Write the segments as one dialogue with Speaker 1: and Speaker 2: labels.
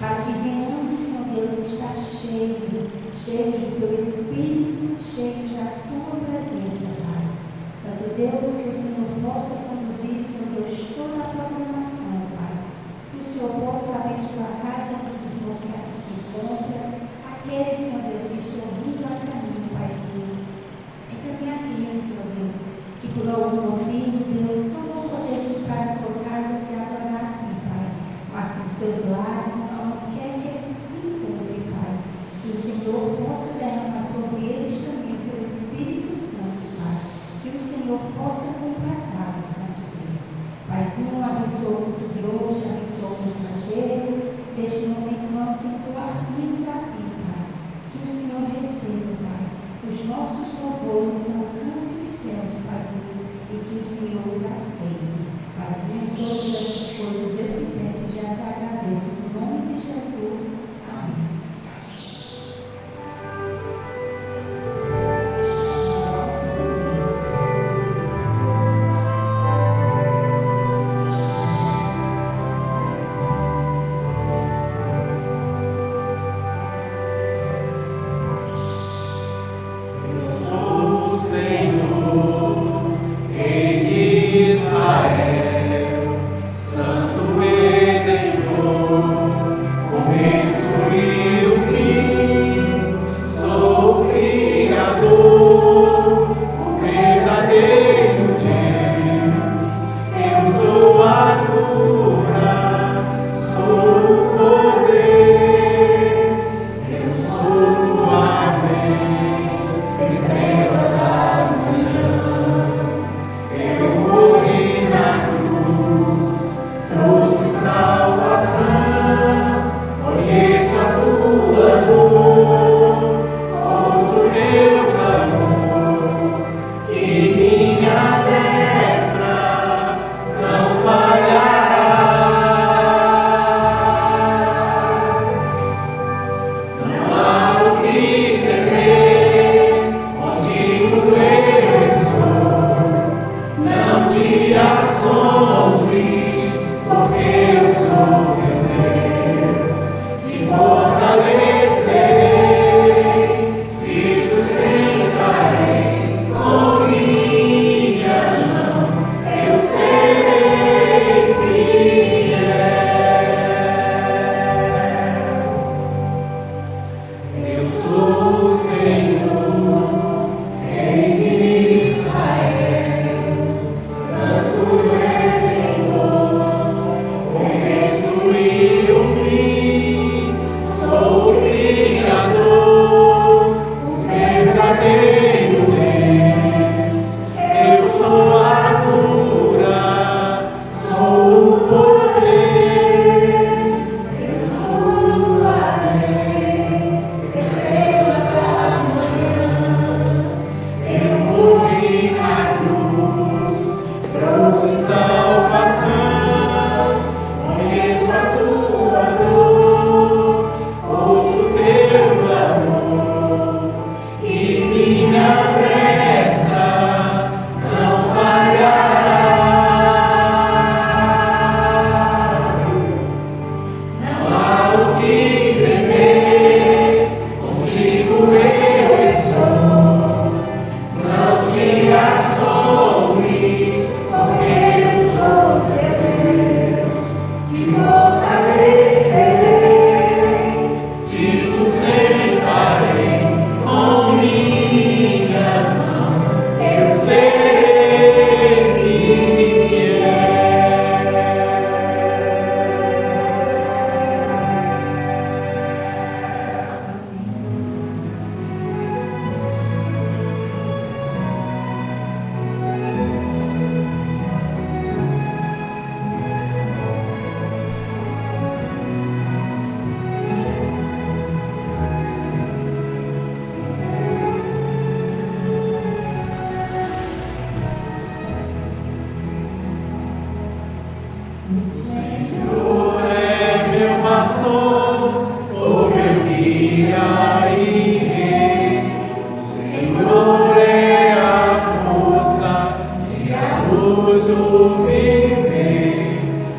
Speaker 1: para que venhamos, Senhor Deus, estar cheios do Teu Espírito, cheios da Tua presença, Pai. Santo Deus, que o Senhor possa conduzir, Senhor Deus, toda a programação, Pai. Que o Senhor possa abençoar cada um dos irmãos que aqui se encontram, aqueles, Senhor Deus, que estão vindo a caminho, Paizinho. E também aqueles, Senhor Deus, que por algum motivo, Deus, não vão poder vir para a tua casa e adorar aqui, Pai. Mas que os seus lares, onde quer que eles se encontrem, Pai. Que o Senhor possa derramar sobre eles também pelo Espírito Santo, Pai. Que o Senhor possa completá-los, Santo Deus. Paizinho, abençoa o culto de hoje, abençoa o mensageiro. Neste momento vamos entoar-nos a Ti, Pai. Que o Senhor receba, Pai, os nossos louvores, alcance os céus, Paizinho, e que o Senhor os aceite. Paizinho, todas essas coisas eu te peço e já te agradeço. No nome de Jesus. Amém.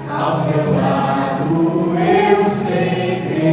Speaker 2: Ao seu lado eu sempre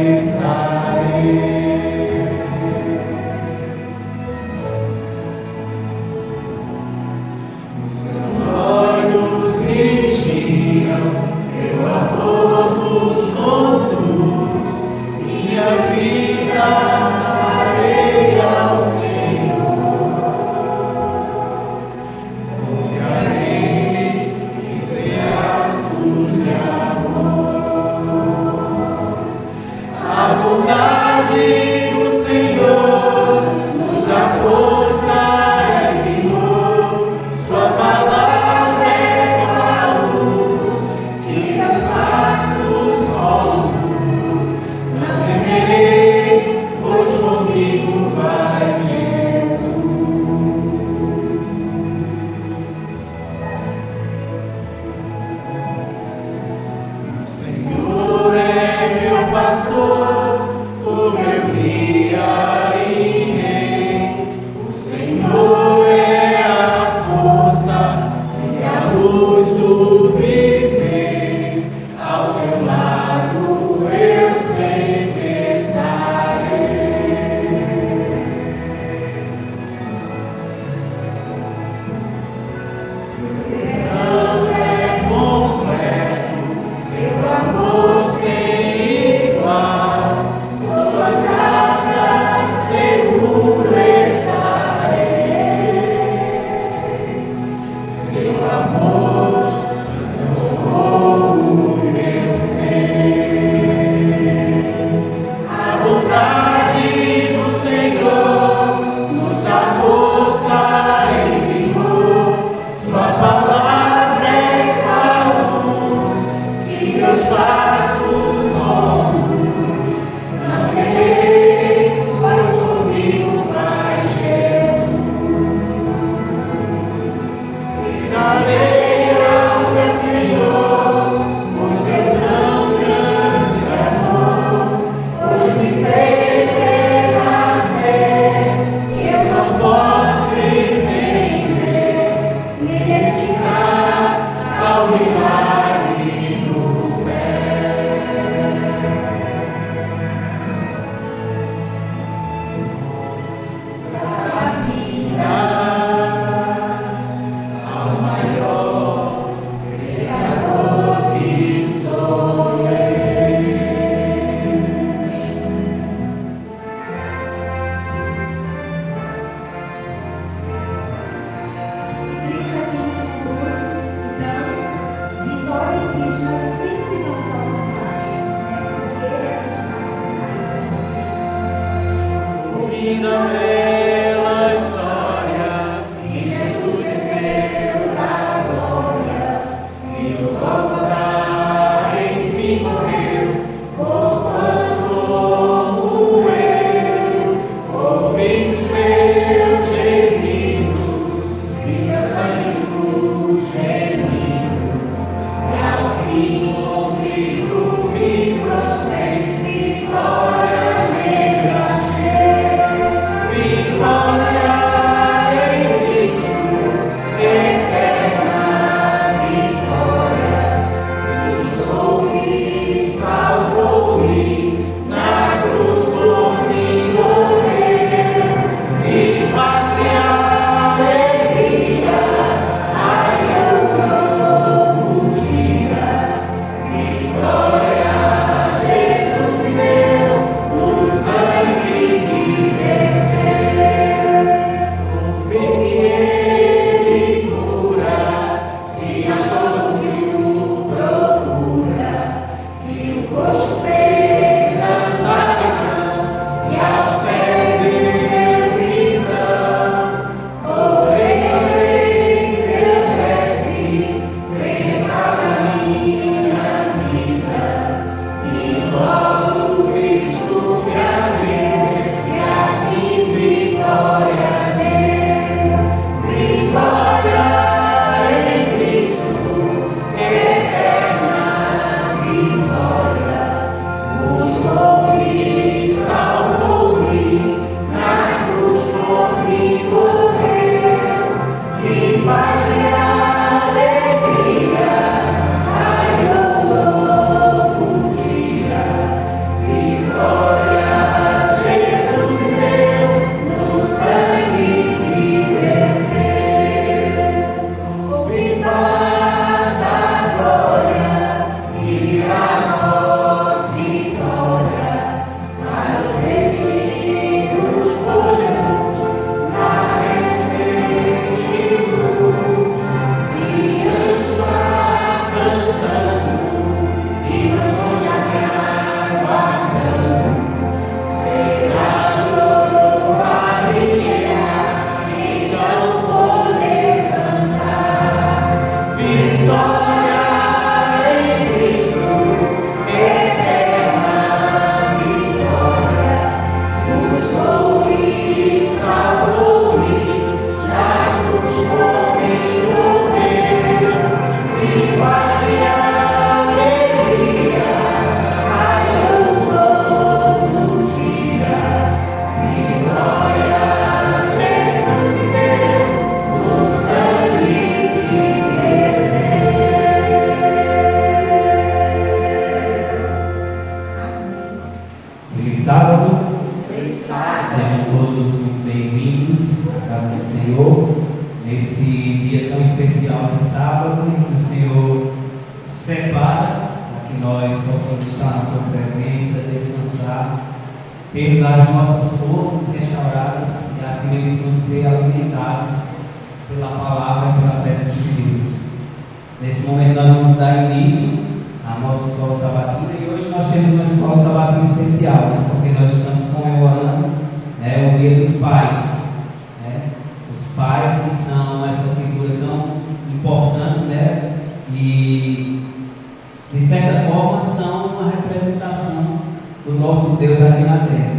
Speaker 2: Termos as nossas forças restauradas e, acima de tudo, ser alimentados pela palavra e pela presença de Deus. Nesse momento, nós vamos dar início à nossa escola sabatina e hoje nós temos uma escola sabatina especial, né? Porque nós estamos comemorando, né, o Dia dos Pais. Né? Os pais que são essa figura tão importante, né? E, de certa forma, são uma representação do nosso Deus aqui na terra.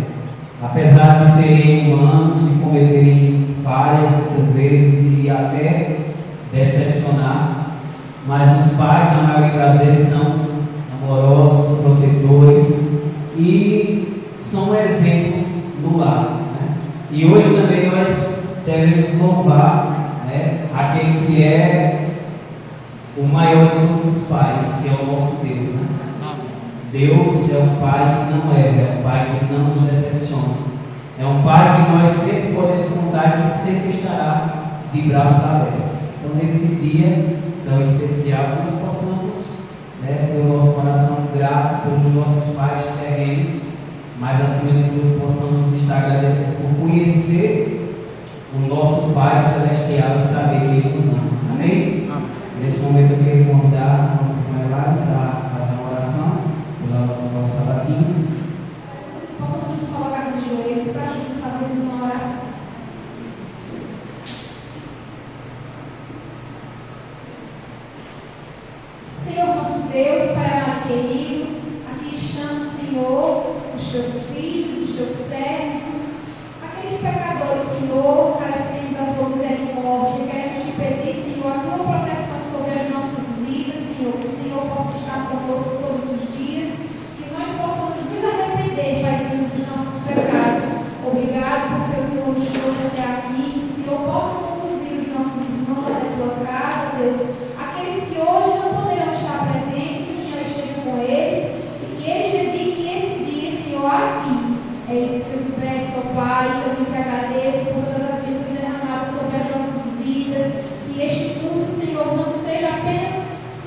Speaker 2: Apesar de serem humanos, de cometerem falhas muitas vezes e até decepcionar, mas os pais, na maioria das vezes, são amorosos, protetores e são um exemplo no lar. Né? E hoje também nós devemos louvar, né, aquele que é o maior de todos os pais, que é o nosso Deus. Né? Deus é um Pai que não erra, é um Pai que não nos decepciona. É um Pai que nós sempre podemos contar que sempre estará de braços abertos. Então, nesse dia tão especial, que nós possamos, né, ter o nosso coração grato pelos nossos pais terrenos, mas acima de tudo possamos estar agradecidos por conhecer o nosso Pai celestial e saber que Ele nos ama. Amém? Nesse momento eu queria convidar a nossa irmã Elaine para fazer uma oração pela nossa escola sabatina.
Speaker 1: Possamos nos colocar de joelhos para juntos fazermos uma oração. Senhor nosso Deus, Pai amado e querido, aqui estamos, Senhor, os teus filhos, os teus servos, aqueles pecadores, Senhor, carecendo da tua misericórdia. Queremos te pedir, Senhor, a tua proteção sobre as nossas vidas, Senhor, que o Senhor possa estar conosco todos os dias, que nós possamos nos arrepender, Paizinho, dos nossos pecados. Obrigado porque o Senhor nos trouxe até aqui, que o Senhor possa conduzir os nossos irmãos até a tua casa, Deus, aqueles que hoje não poderão estar presentes, que o Senhor esteja com eles e que eles dediquem esse dia, Senhor, a ti. É isso que eu peço, ó Pai, e também te agradeço por todas as bênçãos derramadas sobre as nossas vidas, que este culto, Senhor, não seja apenas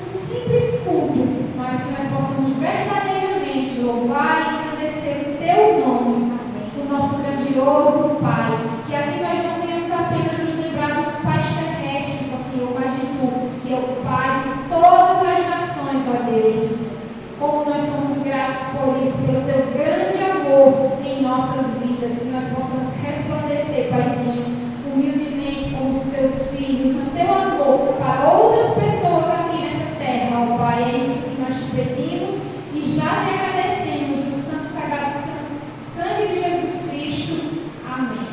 Speaker 1: um simples culto, mas que nós possamos verdadeiramente louvar e agradecer o teu nome, o nosso grandioso Pai, que aqui nós não venhamos apenas nos lembrar dos pais terrestres, ó Senhor, mas de tu, que é o Pai de todas as nações, ó Deus. Como nós somos gratos por isso, pelo teu grande amor em nossas vidas, que nós possamos resplandecer, Paizinho, humildemente como os teus filhos, o teu amor para outras pessoas aqui nessa terra, ó Pai. É isso que nós te pedimos e já te agradecemos no santo sagrado sangue de Jesus Cristo. Amém.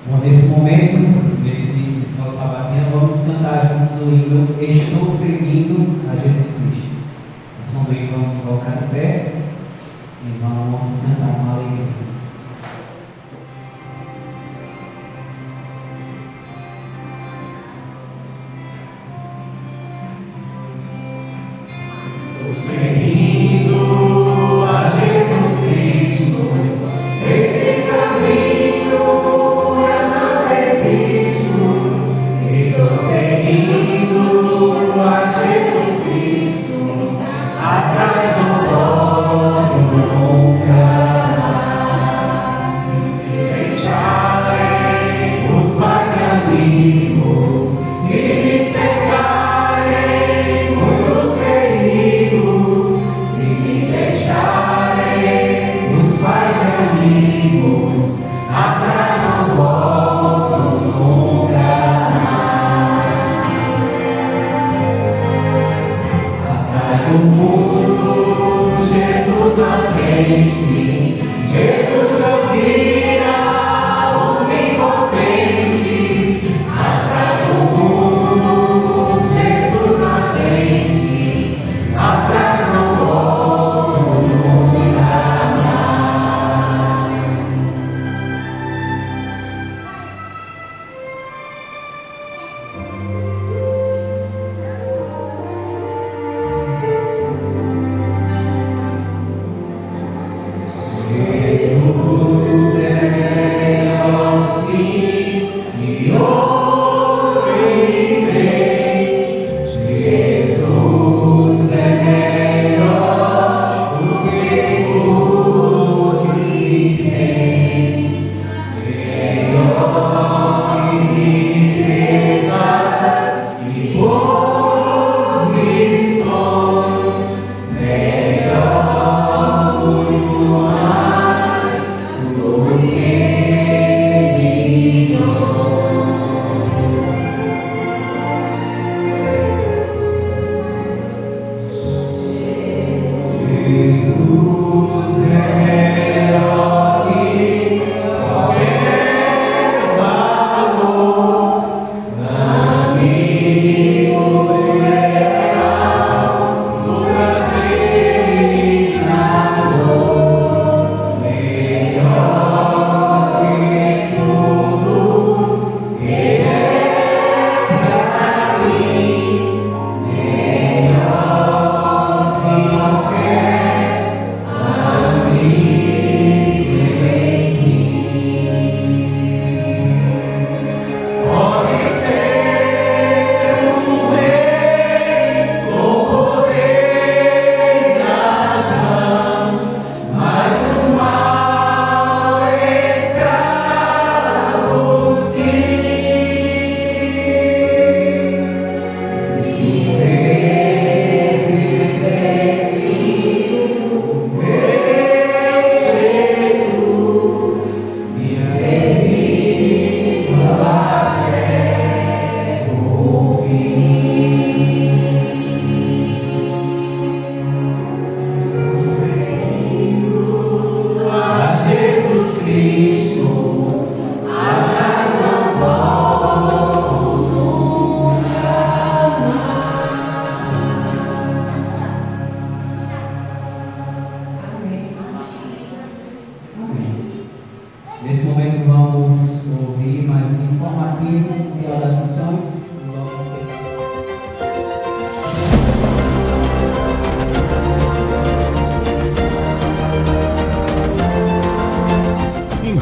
Speaker 2: Bom, nesse momento, nesse início de escola sabatina, vamos cantar juntos o hino Estou Seguindo a Jesus Cristo. O som do hino vamos colocar de pé e vamos cantar uma alegria.
Speaker 3: Estou seguindo a Jesus Cristo, esse caminho eu não resisto. Estou seguindo a Jesus Cristo, atrás do pobre nunca mais. Deixarei os mais amigos, se me cercarem muitos perigos.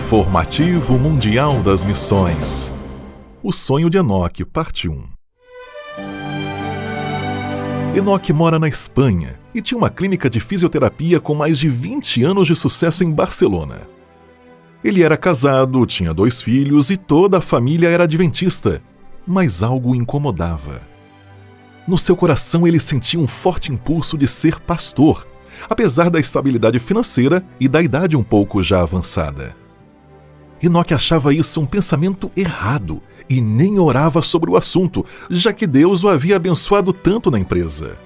Speaker 4: Informativo Mundial das Missões. O sonho de Enoque, parte 1. Enoque mora na Espanha e tinha uma clínica de fisioterapia com mais de 20 anos de sucesso em Barcelona. Ele era casado, tinha 2 filhos e toda a família era adventista, mas algo o incomodava. No seu coração ele sentia um forte impulso de ser pastor, apesar da estabilidade financeira e da idade um pouco já avançada. Enoque achava isso um pensamento errado e nem orava sobre o assunto, já que Deus o havia abençoado tanto na empresa.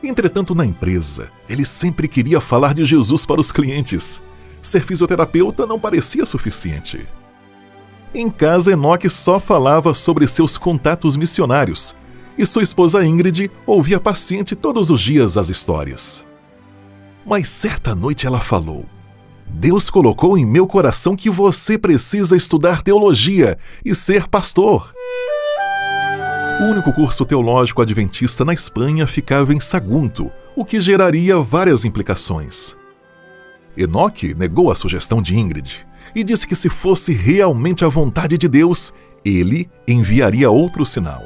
Speaker 4: Entretanto, na empresa, ele sempre queria falar de Jesus para os clientes. Ser fisioterapeuta não parecia suficiente. Em casa, Enoque só falava sobre seus contatos missionários, e sua esposa Ingrid ouvia paciente todos os dias as histórias. Mas certa noite ela falou: Deus colocou em meu coração que você precisa estudar teologia e ser pastor. O único curso teológico adventista na Espanha ficava em Sagunto, o que geraria várias implicações. Enoque negou a sugestão de Ingrid e disse que se fosse realmente a vontade de Deus, ele enviaria outro sinal.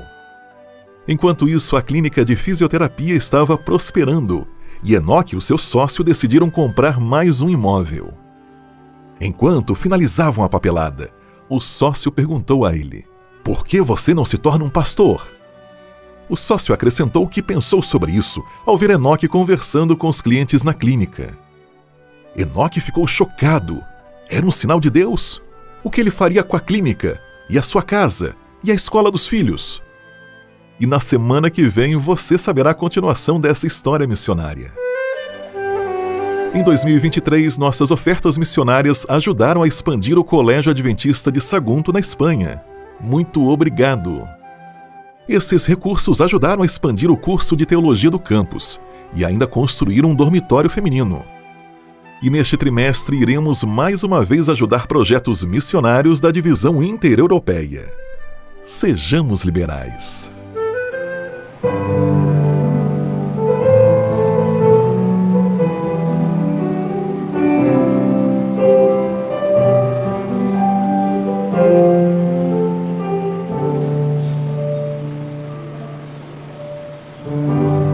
Speaker 4: Enquanto isso, a clínica de fisioterapia estava prosperando e Enoque e o seu sócio decidiram comprar mais um imóvel. Enquanto finalizavam a papelada, o sócio perguntou a ele: por que você não se torna um pastor? O sócio acrescentou que pensou sobre isso ao ver Enoque conversando com os clientes na clínica. Enoque ficou chocado. Era um sinal de Deus? O que ele faria com a clínica, e a sua casa, e a escola dos filhos? E na semana que vem você saberá a continuação dessa história missionária. Em 2023, nossas ofertas missionárias ajudaram a expandir o Colégio Adventista de Sagunto, na Espanha. Muito obrigado! Esses recursos ajudaram a expandir o curso de teologia do campus e ainda construíram um dormitório feminino. E neste trimestre iremos mais uma vez ajudar projetos missionários da divisão intereuropeia. Sejamos liberais.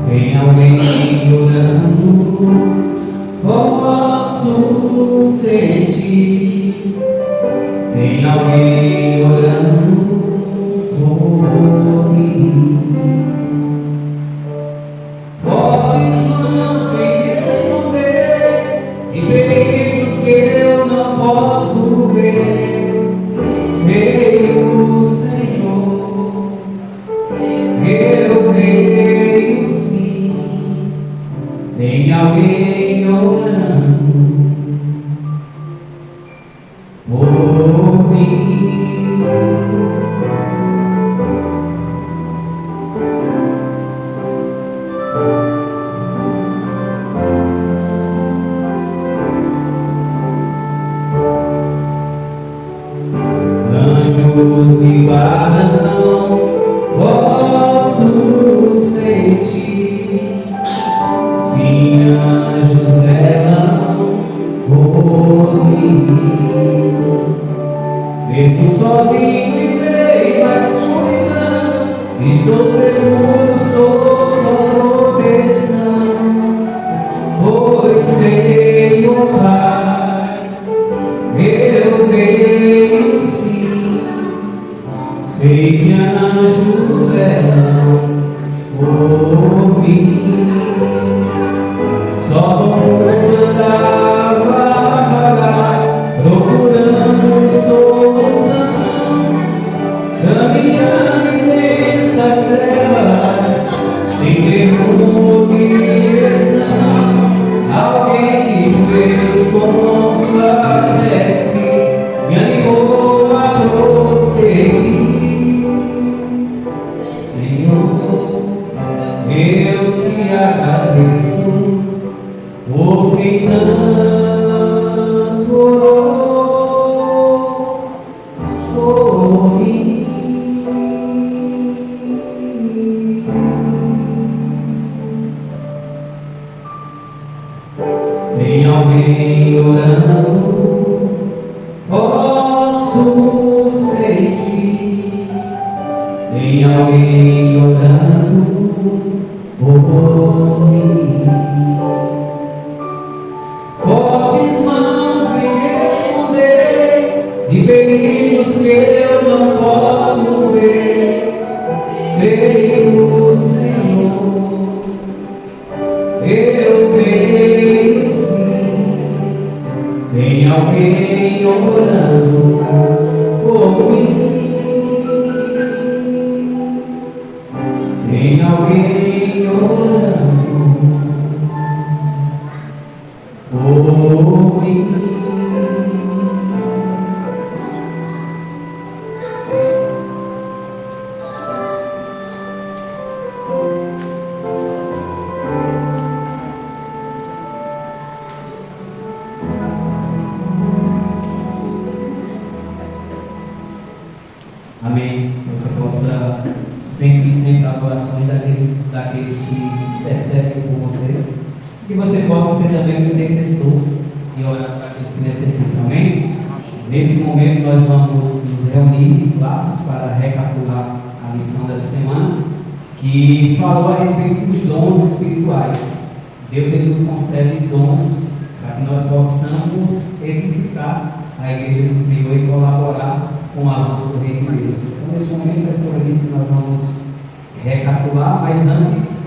Speaker 2: Tem alguém orando, posso sentir. Tem alguém orando por mim. Fortes mãos vêm responder de perigos que eu não posso ver. Creio, Senhor, eu creio sim. Tem alguém orando por mim. Anjos me guardam, posso sentir. Sim, anjos velam por mim. Mesmo sozinho e meio à escuridão, estou seguro, sou sua proteção. Pois creio, Pai, eu creio sim. Sei que anjos velam por mim. Só andava vagar, procurando solução, caminhando em densas trevas, sem ter rumo e direção. Alguém que Deus com sua prece me animou a prosseguir. Senhor, eu te agradeço por quem tanto orou por mim. Tem alguém orando Tem alguém orando por mim. Amém. Você possa sempre as orações daqueles que intercedem por você. Que você possa ser também um intercessor e orar para aqueles que necessitam. Amém? Nesse momento nós vamos nos reunir em classes para recapitular a lição dessa semana, que falou a respeito dos dons espirituais. Deus ele nos concede dons para que nós possamos edificar a igreja do Senhor e colaborar com o avanço do reino de Deus. Então, nesse momento é sobre isso que nós vamos recapitular, mas antes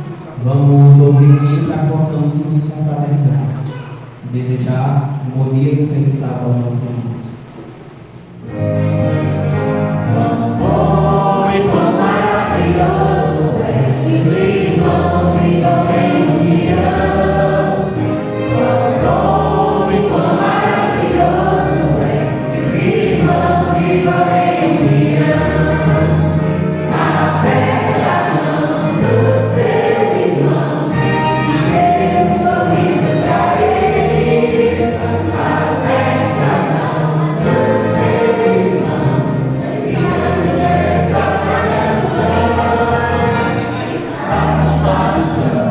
Speaker 2: vamos ouvir o hino para que possamos nos confraternizar e desejar um bom dia e um feliz sábado aos nossos irmãos.
Speaker 3: Quão bom e quão maravilhoso é que os irmãos vivam em união. Quão bom e quão maravilhoso é que os irmãos vivam em união. Aperte a mão do seu irmão, se der um sorriso pra ele. Aperte a mão do seu irmão, ensinando essa canção. E satisfação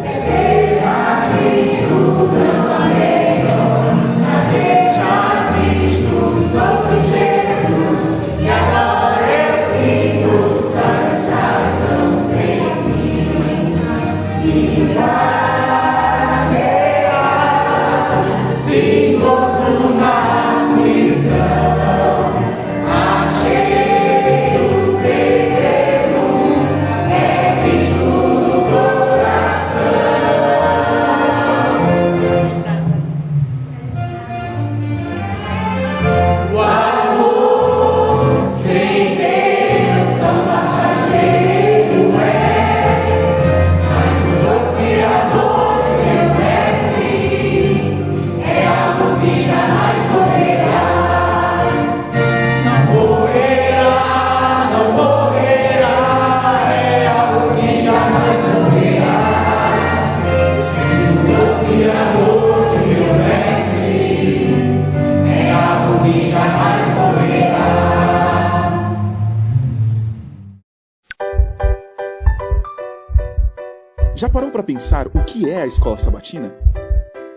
Speaker 3: é ver a Cristo dando a melhor. Nascer já Cristo, sou de Jesus, e agora eu sinto satisfação sem fim. Se paz real, se gozo na aflição, achei o segredo, é Cristo no coração. O amor sem Deus tão passageiro é, mas o doce amor de meu mestre é algo que jamais morrerá. Não morrerá, não morrerá, é algo que jamais morrerá. Se o doce amor de meu mestre é algo que jamais morrerá.
Speaker 5: Já parou para pensar o que é a escola sabatina?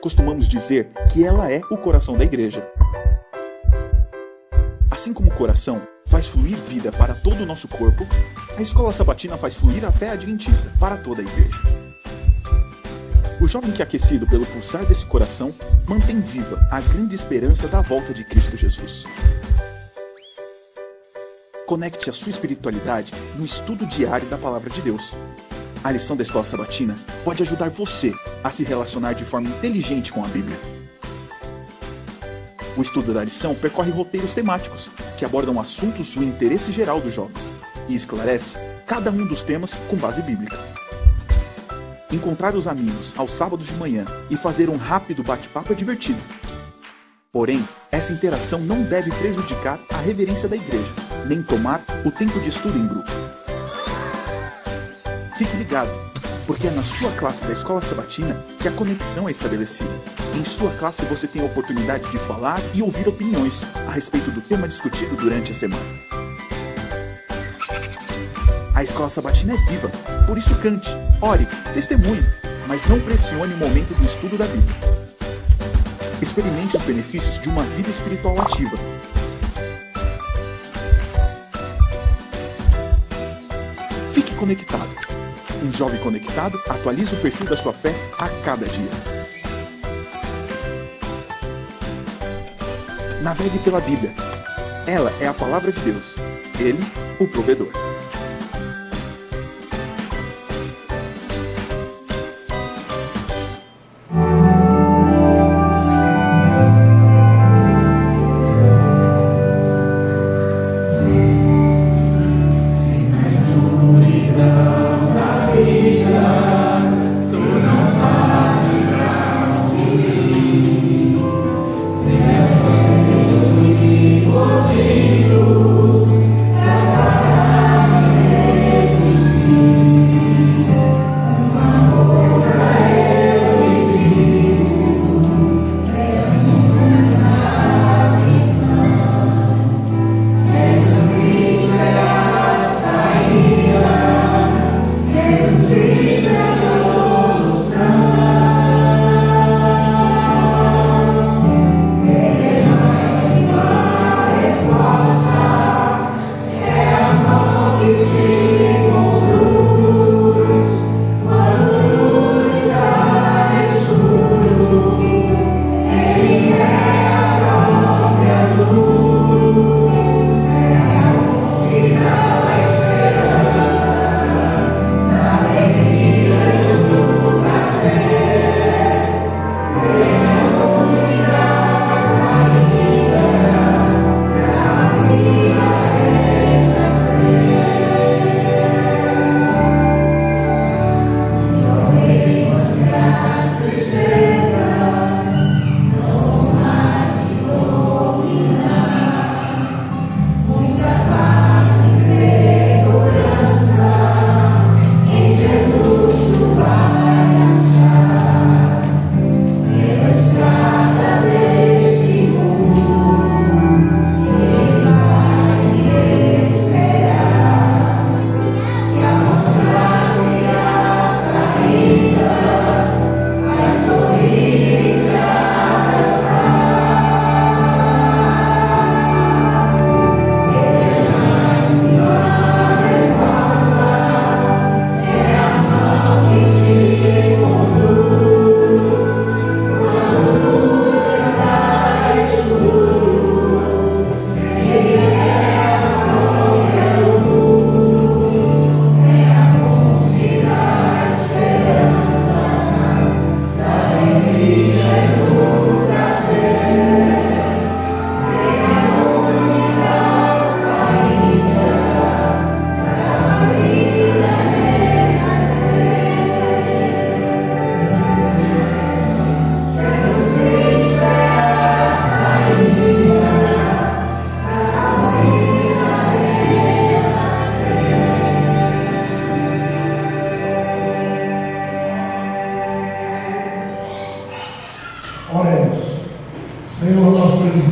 Speaker 5: Costumamos dizer que ela é o coração da igreja. Assim como o coração faz fluir vida para todo o nosso corpo, a escola sabatina faz fluir a fé adventista para toda a igreja. O jovem que é aquecido pelo pulsar desse coração mantém viva a grande esperança da volta de Cristo Jesus. Conecte a sua espiritualidade no estudo diário da Palavra de Deus. A lição da escola sabatina pode ajudar você a se relacionar de forma inteligente com a Bíblia. O estudo da lição percorre roteiros temáticos que abordam assuntos do interesse geral dos jovens e esclarece cada um dos temas com base bíblica. Encontrar os amigos aos sábados de manhã e fazer um rápido bate-papo é divertido. Porém, essa interação não deve prejudicar a reverência da igreja, nem tomar o tempo de estudo em grupo. Fique ligado, porque é na sua classe da escola sabatina que a conexão é estabelecida. Em sua classe você tem a oportunidade de falar e ouvir opiniões a respeito do tema discutido durante a semana. A escola sabatina é viva, por isso cante, ore, testemunhe, mas não pressione o momento do estudo da Bíblia. Experimente os benefícios de uma vida espiritual ativa. Fique conectado. Um jovem conectado atualiza o perfil da sua fé a cada dia. Navegue pela Bíblia. Ela é a palavra de Deus. Ele, o provedor.
Speaker 3: Sem a escuridão da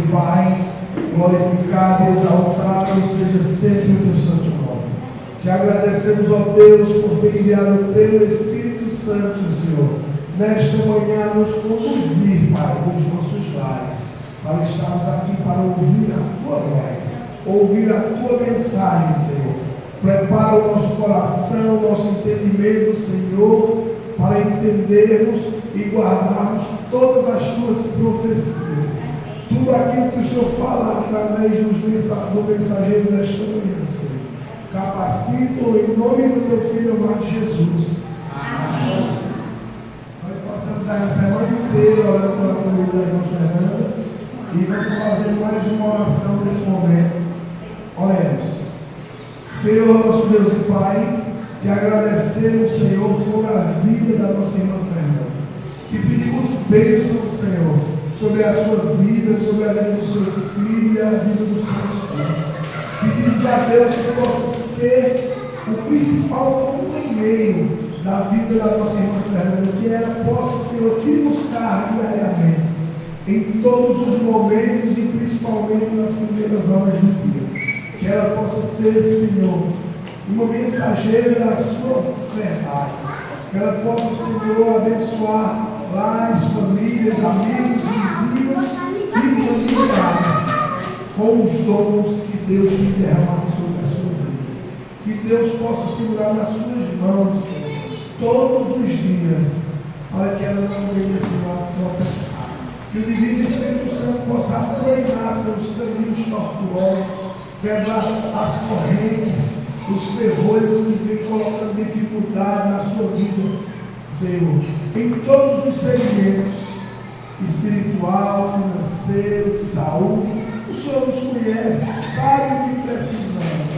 Speaker 6: e Pai, glorificado e exaltado seja sempre o teu santo nome. Te agradecemos, ó Deus, por ter enviado o teu Espírito Santo, Senhor, nesta manhã nos conduzir, Pai, nos nossos lares, para estarmos aqui para ouvir a tua voz, ouvir a tua mensagem, Senhor. Prepara o nosso coração, o nosso entendimento, Senhor, para entendermos e guardarmos todas as tuas profecias. Tudo aquilo que o Senhor fala através do mensageiro desta manhã, Senhor. Capacita-o em nome do teu Filho amado Jesus. Amém. Nós passamos a semana inteira orando pela família da irmã Fernanda e vamos fazer mais uma oração nesse momento. Oremos. Senhor, nosso Deus e Pai, te agradecemos, Senhor, por a vida da nossa irmã Fernanda. Te pedimos bênção, Senhor, sobre a sua vida, sobre a vida do seu filho e a vida do seu esposo. Pedimos a Deus que possa ser o principal companheiro da vida da nossa irmã Fernanda, que ela possa, Senhor, te buscar diariamente, em todos os momentos e principalmente nas primeiras horas do dia. Que ela possa ser, Senhor, uma mensageira da sua verdade. Que ela possa, Senhor, abençoar lares, famílias, amigos, vizinhos e familiares com os dons que Deus tem derramado sobre a sua vida. Que Deus possa segurar nas suas mãos, Senhor, todos os dias, para que ela não venha, Senhor, a tropeçar. Que o Divino Espírito Santo possa aplanar seus caminhos tortuosos, quebrar as correntes, os ferrolhos que vêm colocando dificuldade na sua vida, Senhor, em todos os segmentos, espiritual, financeiro, de saúde. O Senhor nos conhece, sabe o que precisamos.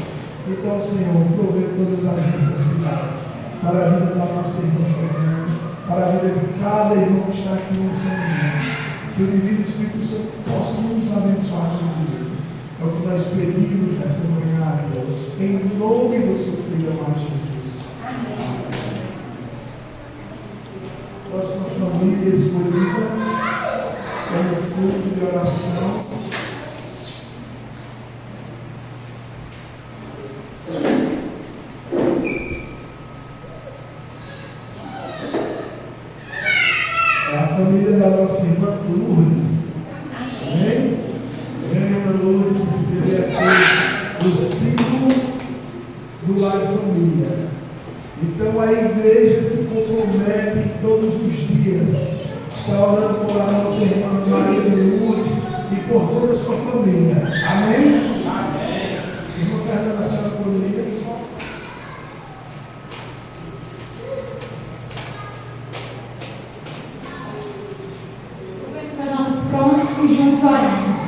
Speaker 6: Então, Senhor, provê todas as necessidades para a vida da nossa irmã Fernanda, para a vida de cada irmão que está aqui nessa manhã. Que o Divino Espírito Santo possa nos abençoar com Deus. É o que nós pedimos nessa manhã a Deus, em nome do seu Filho amado Jesus. Amém. Próxima família escolhida como fruto de oração. É a família da nossa irmã Lourdes. Amém? Irmã Lourdes, receber aqui o símbolo do lar e família. Então a igreja se compromete todos os dias, está orando por a nossa irmã Maria de Lourdes e por toda a sua família. Amém? Amém. Irmã Fernanda, a senhora poderia?
Speaker 1: As nossas prontas e juntos oramos.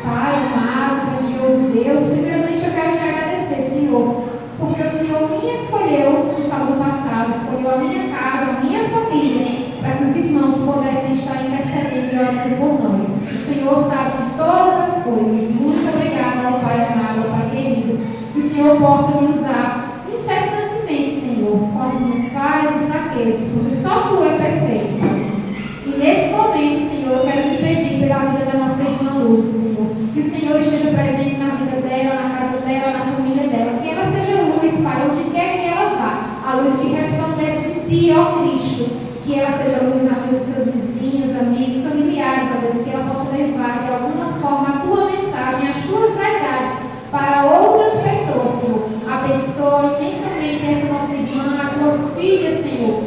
Speaker 1: Pai amado, grandioso Deus, primeiramente eu quero te agradecer, Senhor, porque o Senhor me escolheu no sábado passado, escolheu a minha casa, a minha família, para que os irmãos pudessem estar intercedendo e orando por nós. O Senhor sabe de todas as coisas. Muito obrigada, ó Pai amado, ó Pai querido, que o Senhor possa me usar incessantemente, Senhor, com as minhas falhas e fraquezas, porque só Tu é perfeito, Paizinho. E nesse momento, Senhor, eu quero te pedir pela vida da nossa irmã Lourdes, Senhor, que o Senhor esteja presente na vida dela, na casa dela, na família dela, que ela seja luz, Pai, onde quer que ela vá, a luz que resplandece de Ti, ó Cristo, que ela seja luz na vida dos seus vizinhos, amigos, familiares, ó Deus, que ela possa levar de alguma forma a Tua mensagem, as Tuas verdades para outras pessoas, Senhor. Abençoe imensamente essa nossa irmã, a Tua filha, Senhor,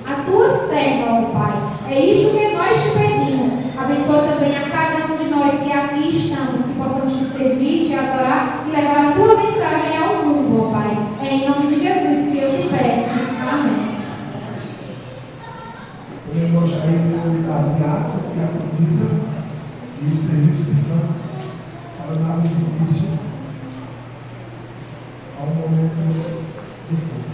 Speaker 1: a Tua serva, ó Pai. É isso que nós te pedimos. Abençoa também a cada um de nós que aqui estamos, que possamos te servir, te adorar e levar a Tua mensagem ao mundo, ó Pai. É em nome de Jesus que eu te peço. Amém.
Speaker 6: Eu gostaria de convidar a diaconisa e o serviço irmão para darmos início ao momento do culto.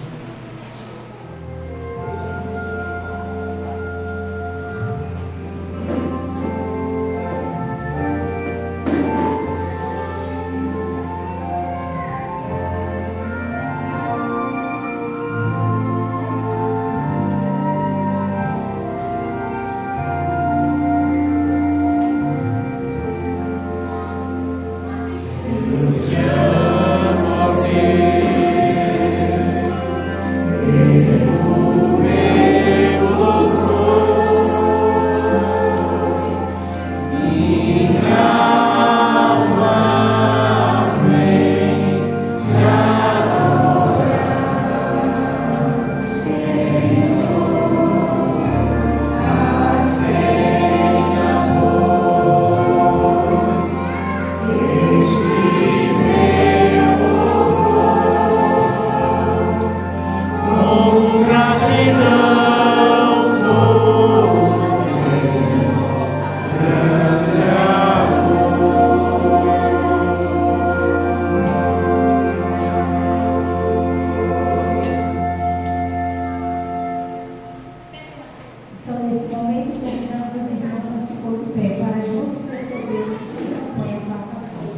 Speaker 1: Então, nesse momento, convidamos os irmãos a se pôr de pé para juntos recebermos e acompanhar a plataforma.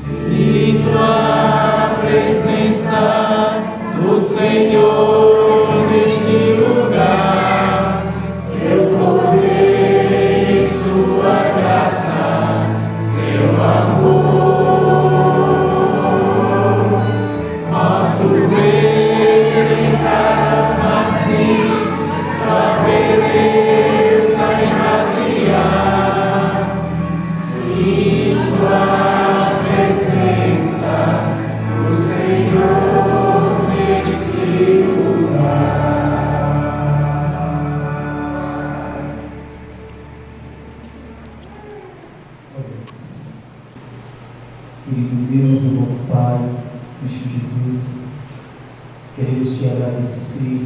Speaker 3: Sinto a presença do Senhor neste lugar, seu poder e sua graça, seu amor. Posso ver em cada face sua beleza irradiar. Sinto a presença do Senhor neste lugar.
Speaker 2: Querido Deus, irmão Pai, Cristo Jesus, queremos te agradecer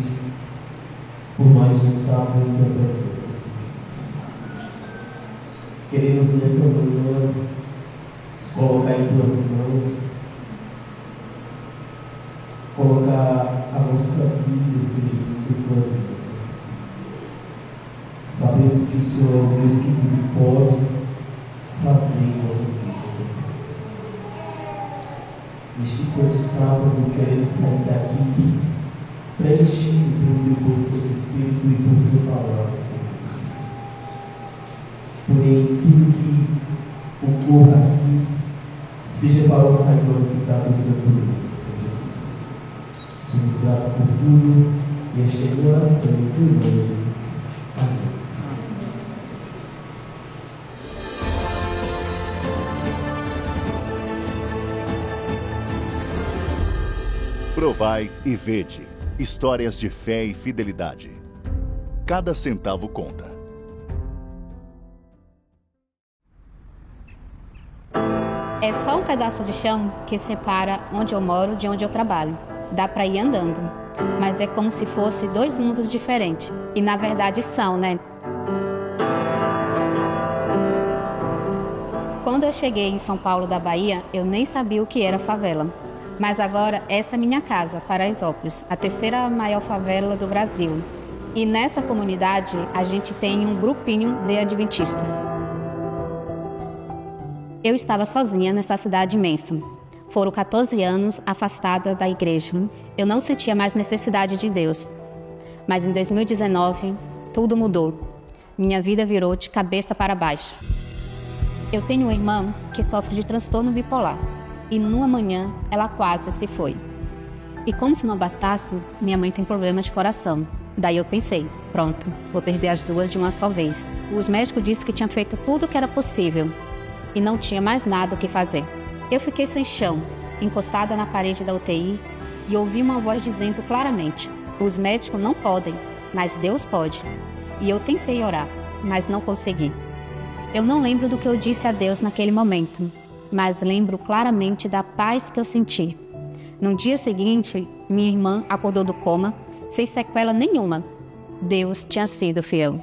Speaker 2: por mais um sábado em tua presença, Senhor Jesus. Queremos nesta manhã nos colocar em tuas mãos, colocar a nossa vida, Senhor Jesus, em tuas mãos. Sabemos que o Senhor é o Deus que tudo pode fazer em nossas vidas, Senhor. Neste santo sábado, queremos sair daqui preenchido pelo teu poder, Santo Espírito, e por tua palavra, Senhor Deus. Porém, tudo que ocorra aqui seja para honrar e glorificar o santo nome, Senhor Jesus. Somos gratos por tudo e esta é a minha oração em teu nome, Jesus. Amém.
Speaker 7: Provai e vede. Histórias de fé e fidelidade. Cada centavo conta.
Speaker 8: É só um pedaço de chão que separa onde eu moro de onde eu trabalho. Dá para ir andando, mas é como se fosse dois mundos diferentes. E na verdade são, né? Quando eu cheguei em São Paulo da Bahia, eu nem sabia o que era favela. Mas agora essa é minha casa, Paraisópolis, a terceira maior favela do Brasil. E nessa comunidade a gente tem um grupinho de adventistas. Eu estava sozinha nessa cidade imensa. Foram 14 anos afastada da igreja. Eu não sentia mais necessidade de Deus. Mas em 2019, tudo mudou. Minha vida virou de cabeça para baixo. Eu tenho uma irmã que sofre de transtorno bipolar. E numa manhã, ela quase se foi. E como se não bastasse, minha mãe tem problema de coração. Daí eu pensei, pronto, vou perder as duas de uma só vez. Os médicos disseram que tinha feito tudo o que era possível. E não tinha mais nada o que fazer. Eu fiquei sem chão, encostada na parede da UTI, e ouvi uma voz dizendo claramente, os médicos não podem, mas Deus pode. E eu tentei orar, mas não consegui. Eu não lembro do que eu disse a Deus naquele momento, mas lembro claramente da paz que eu senti. No dia seguinte, minha irmã acordou do coma, sem sequela nenhuma. Deus tinha sido fiel.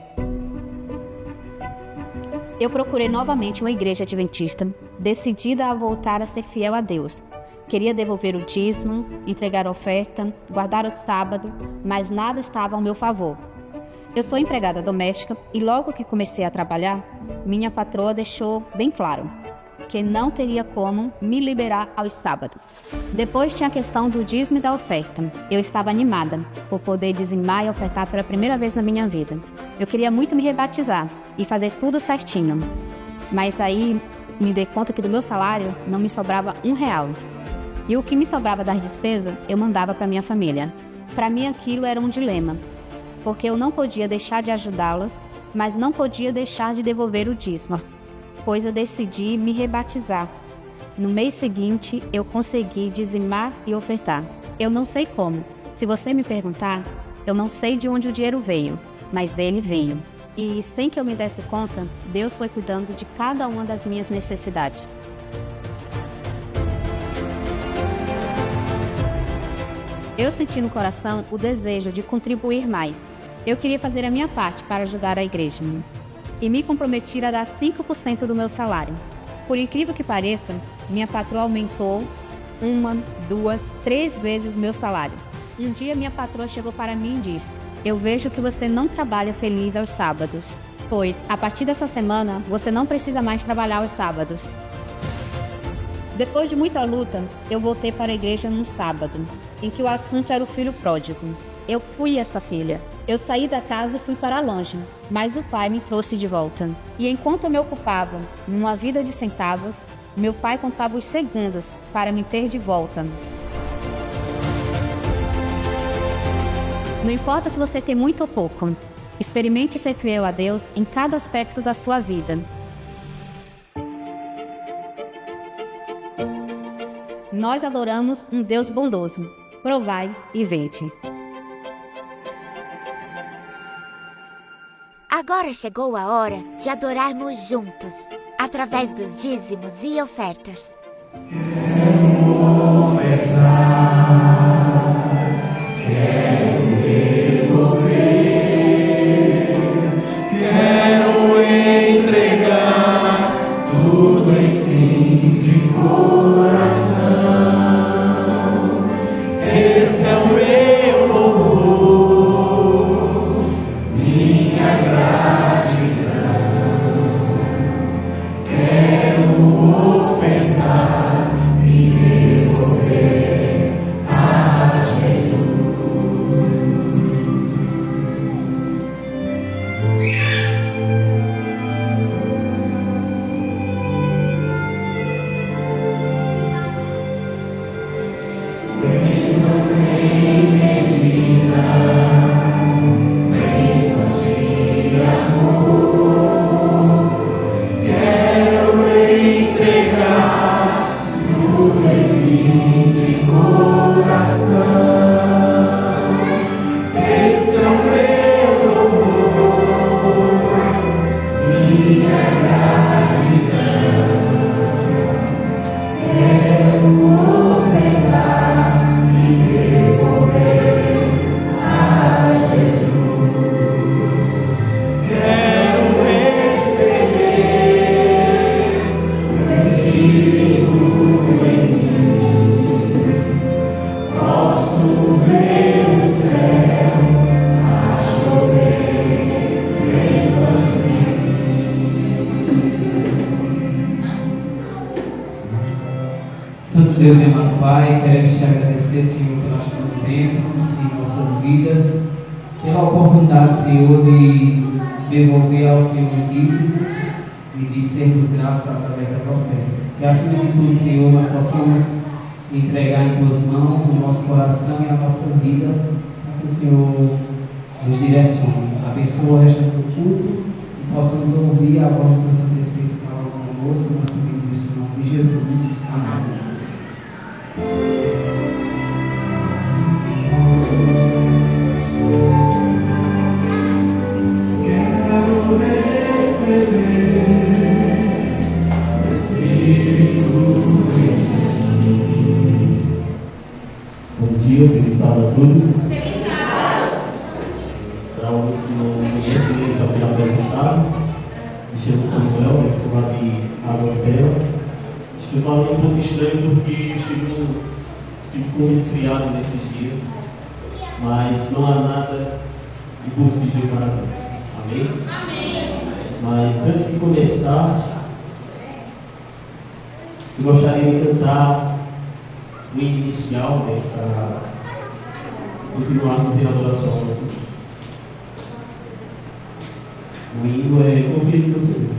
Speaker 8: Eu procurei novamente uma igreja adventista, decidida a voltar a ser fiel a Deus. Queria devolver o dízimo, entregar a oferta, guardar o sábado, mas nada estava ao meu favor. Eu sou empregada doméstica e logo que comecei a trabalhar, minha patroa deixou bem claro que não teria como me liberar aos sábados. Depois tinha a questão do dízimo e da oferta. Eu estava animada por poder dizimar e ofertar pela primeira vez na minha vida. Eu queria muito me rebatizar e fazer tudo certinho. Mas aí me dei conta que do meu salário não me sobrava R$1. E o que me sobrava das despesas, eu mandava para minha família. Para mim aquilo era um dilema, porque eu não podia deixar de ajudá-las, mas não podia deixar de devolver o dízimo. Pois eu decidi me rebatizar. No mês seguinte, eu consegui dizimar e ofertar. Eu não sei como. Se você me perguntar, Eu não sei de onde o dinheiro veio, mas ele veio. E sem que eu me desse conta, Deus foi cuidando de cada uma das minhas necessidades. Eu senti no coração o desejo de contribuir mais. Eu queria fazer a minha parte para ajudar a igreja. E me comprometi a dar 5% do meu salário. Por incrível que pareça, minha patroa aumentou 1, 2, 3 vezes o meu salário. Um dia minha patroa chegou para mim e disse: "Eu vejo que você não trabalha feliz aos sábados, pois a partir dessa semana você não precisa mais trabalhar aos sábados." Depois de muita luta, eu voltei para a igreja num sábado, em que o assunto era o filho pródigo. Eu fui essa filha. Eu saí da casa e fui para longe, mas o pai me trouxe de volta. E enquanto eu me ocupava numa vida de centavos, meu pai contava os segundos para me ter de volta. Não importa se você tem muito ou pouco, experimente ser fiel a Deus em cada aspecto da sua vida. Nós adoramos um Deus bondoso. Provai e vede.
Speaker 9: Agora chegou a hora de adorarmos juntos, através dos dízimos e ofertas.
Speaker 3: Quero ofertar, quero devolver, quero entregar tudo em fim de coração. Esse é o meu louvor, minha gratidão. Quero ofertar e devolver a Jesus. Bênçãos sem medidas, bênçãos de amor. Quero entregar tudo em fim de coração. Esse é o meu louvor, minha gratidão. Quero ofertar e devolver a Jesus. Quero receber o Espírito em mim. Posso ver os céus a chover bênçãos em
Speaker 2: Santo Deus e amado Pai, queremos te agradecer, Senhor, pelas tuas bênçãos em nossas vidas, pela oportunidade, Senhor, de devolver ao Senhor os dízimos e de sermos gratos através das ofertas. Que, acima de tudo, Senhor, nós possamos entregar em tuas mãos o nosso coração e a nossa vida, para que o Senhor nos direcione. Abençoa o resto do culto e possamos ouvir a voz do teu Santo Espírito falando conosco. Nós pedimos isso em nome de Jesus. Amém.
Speaker 3: Quero receber o Espírito em mim.
Speaker 10: Bom dia, feliz sábado a todos. Feliz sábado! Para os que não conhecem, já fui apresentado. Me chamo Samuel, sou lá de Águas Belas. Estou falando um pouco estranho porque estive com resfriado nesses dias, mas não há nada impossível para Deus. Amém? Amém! Mas antes de começar, eu gostaria de cantar o hino inicial, para continuarmos em adoração ao Senhor. O hino é Confia no Senhor.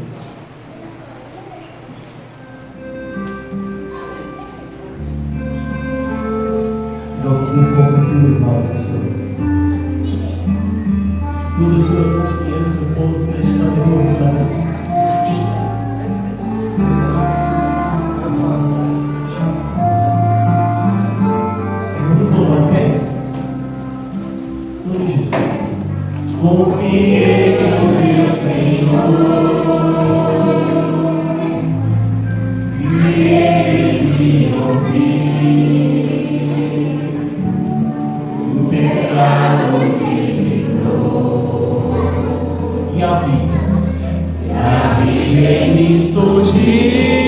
Speaker 10: Nossa Deus possa ser louvado, Senhor. Toda a sua confiança possa estar depositada aqui. Vamos tomar pé.
Speaker 3: Confiei no meu Senhor, e Ele me ouviu, o pecado me livrou, e a vida em mim surgiu.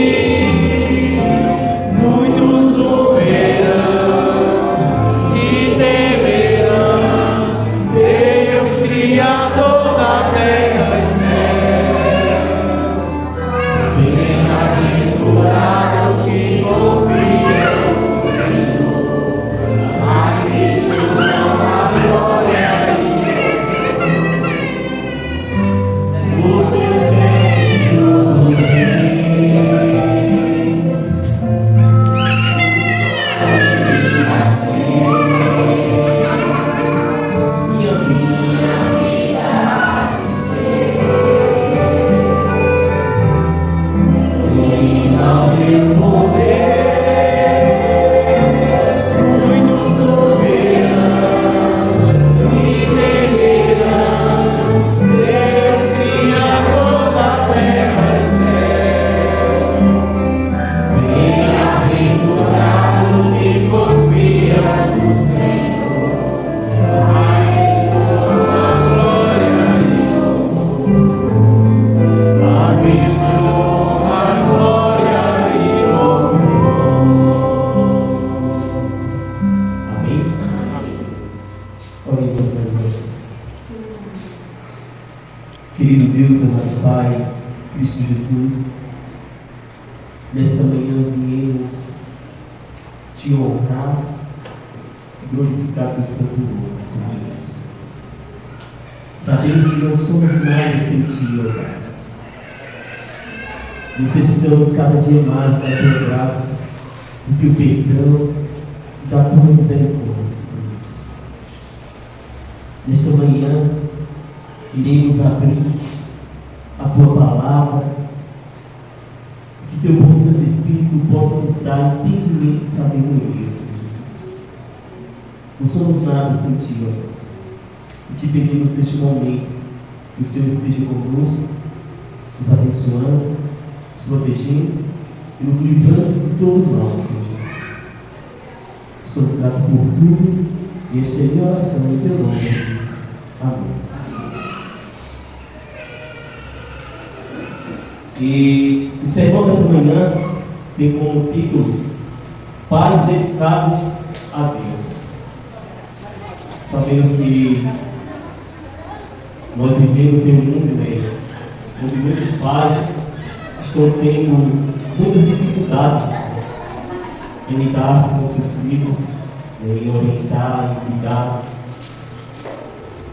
Speaker 3: Muitos o verão e temerão, Deus Criador da terra e céu. Bem-aventurados que confiam no Senhor, a Cristo a glória e os teus Senhor.
Speaker 10: Querido Deus, amado Pai, Cristo Jesus, nesta manhã viemos te honrar e glorificar o santo nome, Senhor Jesus. Sabemos que não somos nada sem ti, ó Pai. Necessitamos cada dia mais da tua graça, do teu perdão e da tua misericórdia, Senhor Jesus. Nesta manhã, iremos abrir a tua palavra, que teu bom Santo Espírito possa nos dar entendimento e sabedoria, Senhor Jesus. Não somos nada sem ti, ó. E te pedimos neste momento que o Senhor esteja conosco, nos abençoando, nos protegendo e nos livrando de todo mal, Senhor Jesus. Somos gratos por tudo e esta é a minha oração em teu nome, Jesus. Amém. E o sermão dessa manhã tem como título Pais dedicados a Deus. Sabemos que nós vivemos em um mundo onde muitos pais estão tendo muitas dificuldades em lidar com seus filhos, em orientar, em cuidar.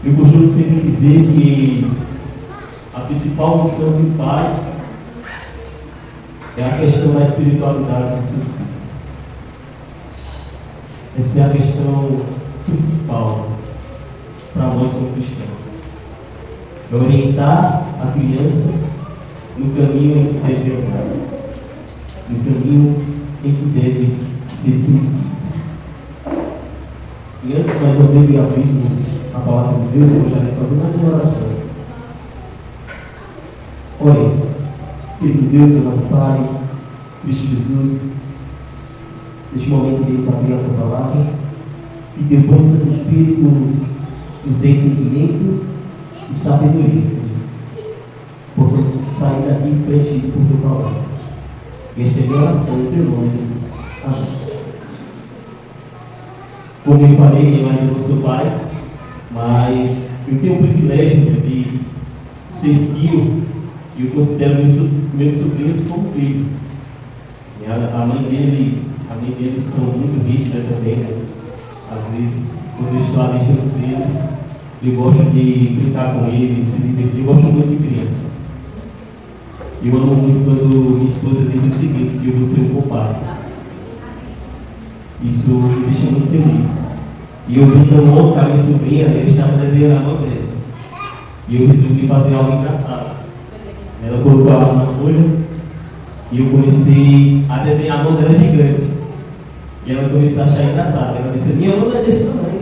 Speaker 10: Eu costumo sempre dizer que a principal missão do pai é a questão da espiritualidade dos seus filhos. Essa é a questão principal para nós como cristãos. É orientar a criança no caminho em que deve andar, no caminho em que deve ser seguido. E antes, mais uma vez, de abrirmos a palavra de Deus, eu gostaria de fazer mais uma oração. Oremos. Querido Deus, amado Pai, Cristo Jesus, neste momento iremos abrir a tua palavra, que teu bom Santo Espírito nos dê entendimento e sabedoria, Senhor Jesus. Possamos sair daqui preenchidos por tua palavra. E esta é a minha oração em teu nome, Jesus. Amém. Como eu falei, eu ainda não sou pai, mas eu tenho o privilégio de ser tio. E eu considero meus sobrinhos como filho. A mãe deles são muito rígidas também, né? Às vezes, quando eu estou ali junto deles, eu gosto de brincar com eles, se divertir. Eu gosto muito de criança. Eu amo muito quando minha esposa diz o seguinte, que eu vou ser um bom pai. Isso me deixa muito feliz. E eu brincando ontem com a minha sobrinha, ela estava desenhando a mão dela. E eu resolvi fazer algo engraçado. Ela colocou a mão na folha e eu comecei a desenhar a mão dela gigante. E ela começou a achar engraçado. Ela disse: minha mão não é desse tamanho.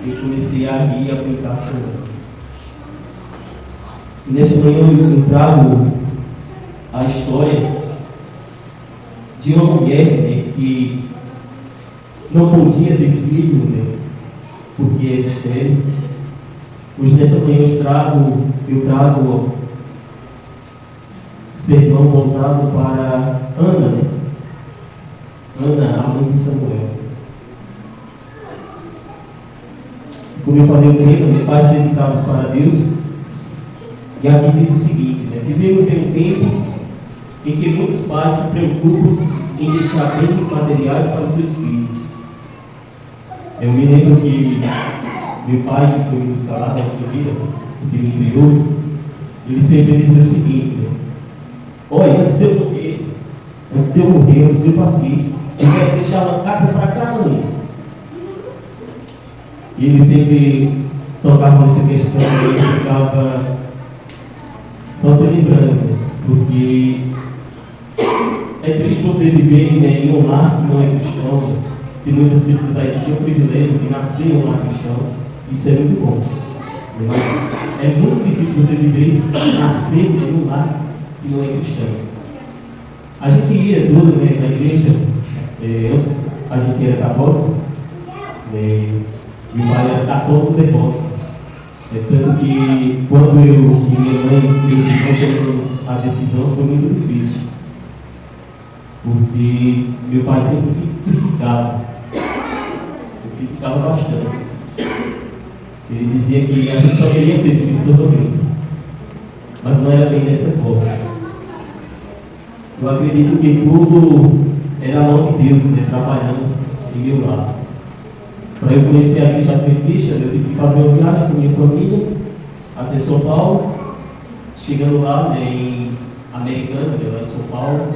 Speaker 10: eu comecei a rir e a brincar com ela. E nessa manhã eu trago a história de uma mulher, né, que não podia ter filho, né, porque era estéril. Hoje nessa manhã eu trago sermão voltado para Ana, né? Ana, a mãe de Samuel. Como eu falei, o tema, né, pais dedicados para Deus. E aqui diz o seguinte, né? Vivemos em um tempo em que muitos pais se preocupam em deixar bens materiais para os seus filhos. Eu me lembro que meu pai, que foi me buscar lá na família, que me criou, ele sempre dizia o seguinte, né? Olha, antes de eu morrer, antes de eu partir, eu quero deixar uma casa para cada um. E ele sempre tocava nessa questão e ele ficava só se lembrando, né? Porque é triste você viver, né, em um lar que não é cristão. Tem muitas pessoas aí que têm o privilégio de nascer em um lar cristão. Isso é muito bom. Mas é muito difícil você viver, nascer em um lar que não é cristão. A gente ia tudo, né, na igreja, antes a gente era católico, meu pai era católico devoto. Tanto que quando eu e minha mãe e meus irmãos tomamos a decisão, foi muito difícil. Porque meu pai sempre criticava bastante. Ele dizia que a gente só queria ser cristão realmente, mas não era bem dessa forma. Eu acredito que tudo era a mão de Deus, né, trabalhando em meu lado. Para eu conhecer a igreja adventista, eu tive que fazer uma viagem com minha família até São Paulo. Chegando lá, né, em Americana, né, lá em São Paulo,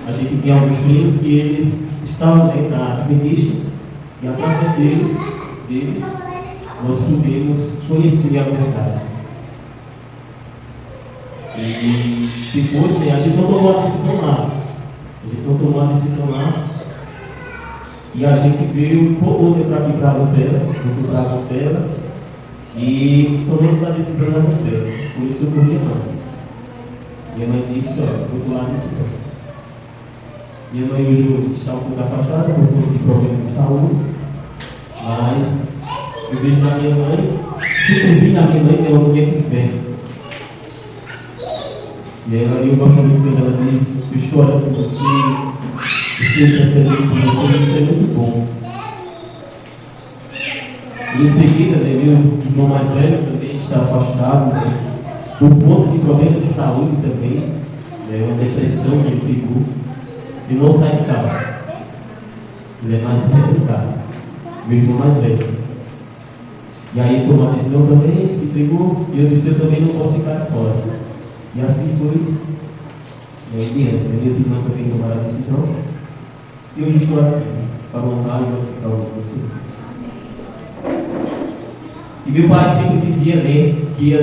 Speaker 10: a gente tinha alguns filhos que eles estavam, né, na adventista, e através deles nós pudemos conhecer a verdade. E depois, né, a gente não tomou a decisão lá. E a gente veio por outra para aqui para a Gospela, e tomamos a decisão na Gospela. Começou por minha mãe. Minha mãe disse, vou tomar a decisão. Minha mãe hoje está um pouco afastada por conta de problema de saúde, mas eu vejo na minha mãe, sempre vi na minha mãe que é uma mulher de fé. E ela, eu gosto muito quando ela diz, eu estou olhando por você, estou percebendo que você, isso é muito bom. E em seguida, né, meu irmão mais velho também está afastado, né, por conta de problemas de saúde também, né, uma depressão que ele pegou. Ele não sai de casa. Ele é mais complicado. Meu irmão mais velho. E aí ele tomou a decisão também, se pegou, e eu disse, eu também não posso ficar fora. E assim foi. E aí diante, minhas irmãs também tomaram a decisão. E hoje estou aqui, para montar e ficar com você. E meu pai sempre dizia, né, que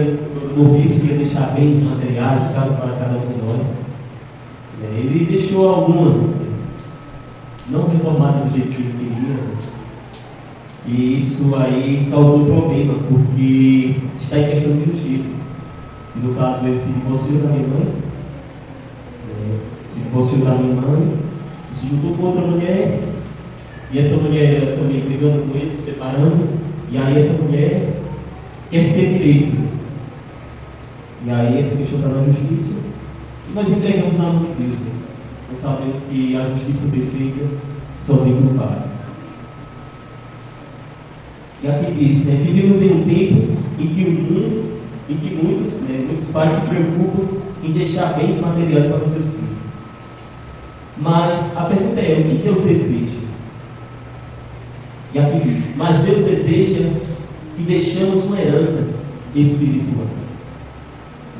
Speaker 10: quando morresse ia deixar bens materiais, para cada um de nós. Ele deixou algumas, não reformadas do jeito que ele queria, e isso aí causou problema, porque está em questão de justiça. E no caso ele se divorciou da minha mãe, se juntou com outra mulher, e essa mulher também brigando com ele, separando, e aí essa mulher quer ter direito. E aí essa questão está na justiça. Nós entregamos na mão de Deus, né? Nós sabemos que a justiça perfeita só vem do Pai. E aqui diz, né? Vivemos em um tempo em que muitos pais se preocupam em deixar bens materiais para os seus filhos. Mas a pergunta é, o que Deus deseja? E aqui diz, mas Deus deseja que deixemos uma herança espiritual.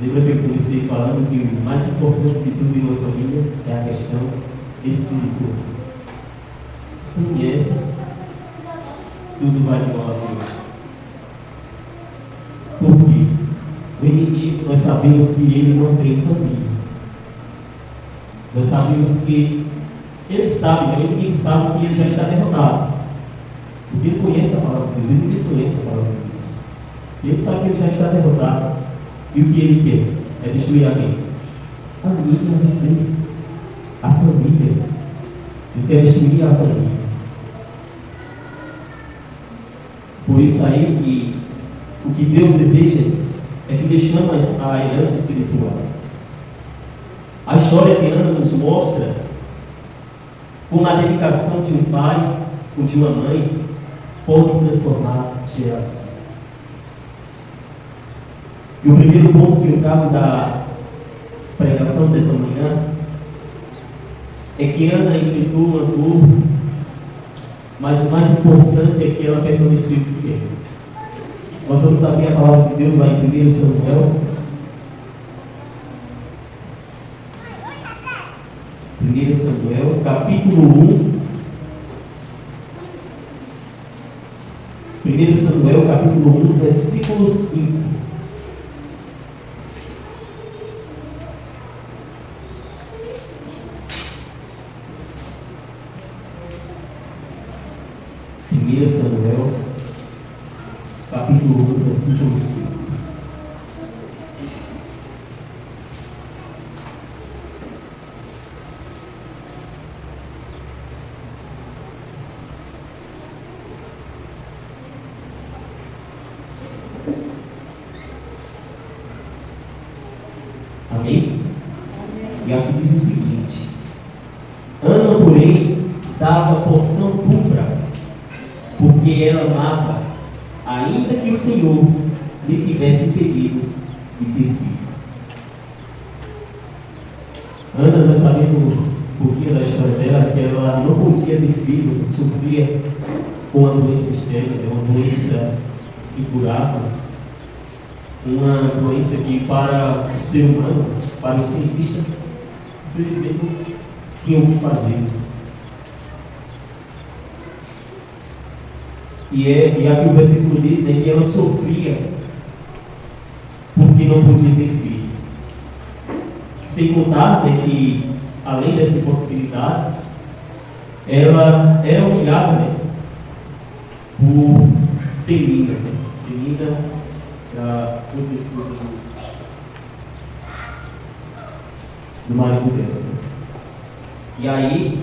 Speaker 10: Lembra que eu comecei falando que o mais importante de tudo em uma família é a questão espiritual. Sem essa, tudo vai de mal a pior. Por quê? O inimigo, nós sabemos que ele não tem família. Nós sabemos que ele sabe, o inimigo sabe que ele já está derrotado. Porque ele conhece a palavra de Deus, ele conhece a palavra de Deus. E ele sabe que ele já está derrotado. E o que ele quer? É destruir alguém. A minha, você, a família. Ele quer destruir a família. Por isso aí que o que Deus deseja é que deixamos a herança espiritual. A história que Ana nos mostra como a dedicação de um pai ou de uma mãe pode transformar gerações. E o primeiro ponto que eu trago da pregação desta manhã é que Ana enfrentou uma dor, mas o mais importante é que ela permaneceu fiel. Nós vamos abrir a palavra de Deus lá em 1 Samuel. 1 Samuel, capítulo 1. 1 Samuel, capítulo 1, versículo 5. Samuel, capítulo 1, versículo 5. Amém? E aqui diz o seguinte: Ana, porém, dava porção dupla, porque ela amava, ainda que o Senhor lhe tivesse impedido de ter filho. Ana, nós sabemos um pouquinho da história dela, que ela não podia ter filho, sofria com uma doença estéril, uma doença incurável, uma doença que para o ser humano, para o cientista, infelizmente não tinha o que fazer. E aqui o versículo diz, né, que ela sofria porque não podia ter filho. Sem contar, né, que além dessa impossibilidade, ela era humilhada, né, por Penina. Penina, a outra esposa do marido dela. E aí,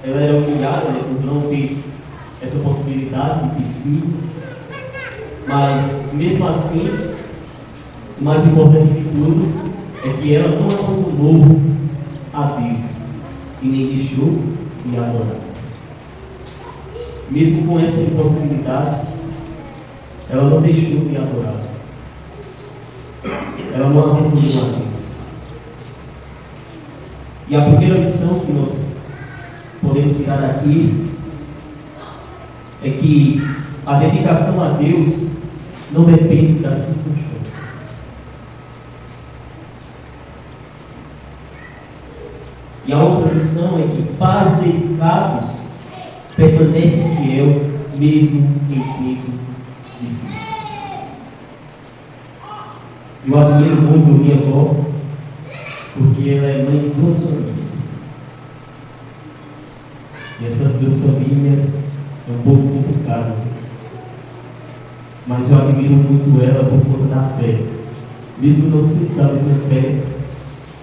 Speaker 10: ela era humilhada, né, por não ter essa possibilidade de ter filho, mas mesmo assim, o mais importante de tudo é que ela não abandonou a Deus e nem deixou de adorar. Mesmo com essa impossibilidade, ela não deixou de adorar. Ela não abandonou a Deus. E a primeira lição que nós podemos tirar daqui é que a dedicação a Deus não depende das circunstâncias. E a outra lição é que pais dedicados permanecem fiel mesmo em tempos difíceis. Eu admiro muito minha avó, porque ela é mãe de 2 famílias. E essas 2 famílias é um pouco complicado, mas eu admiro muito ela por conta da fé. Mesmo não sendo da mesma fé,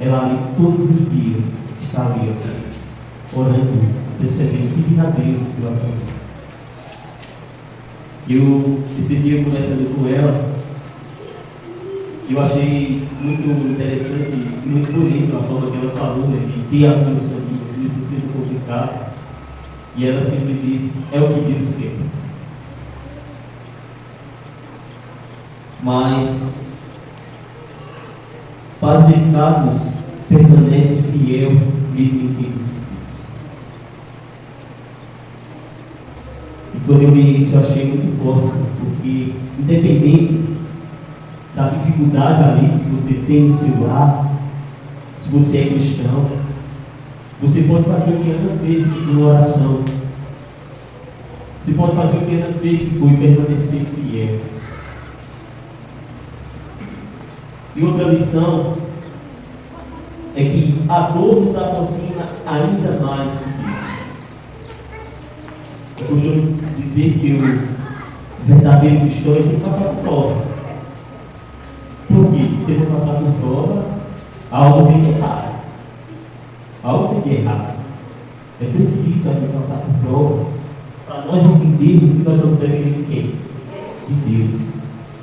Speaker 10: ela ali todos os dias está ali, orando, recebendo, pedindo a Deus pela família. Esse dia, conversando com ela, eu achei muito interessante e muito bonito a forma que ela falou, né, de ter as 2 famílias, mesmo sendo complicado. E ela sempre diz, é o que Deus quer. Mas pais dedicados permanecem fiel mesmo em tempos difíceis. E quando eu vi isso, eu achei muito forte, porque independente da dificuldade ali que você tem no seu lar, se você é cristão, você pode fazer o que Ana fez, que foi oração. Você pode fazer o que Ana fez, que foi permanecer fiel. E outra lição é que a dor nos aproxima ainda mais de Deus. costumo dizer que o verdadeiro cristão tem que passar por prova. Por quê? Se ele não passar por prova, algo tem de errado. Algo tem de errado. É preciso a gente passar por prova para nós entendermos que nós somos dependentes de quem? De Deus.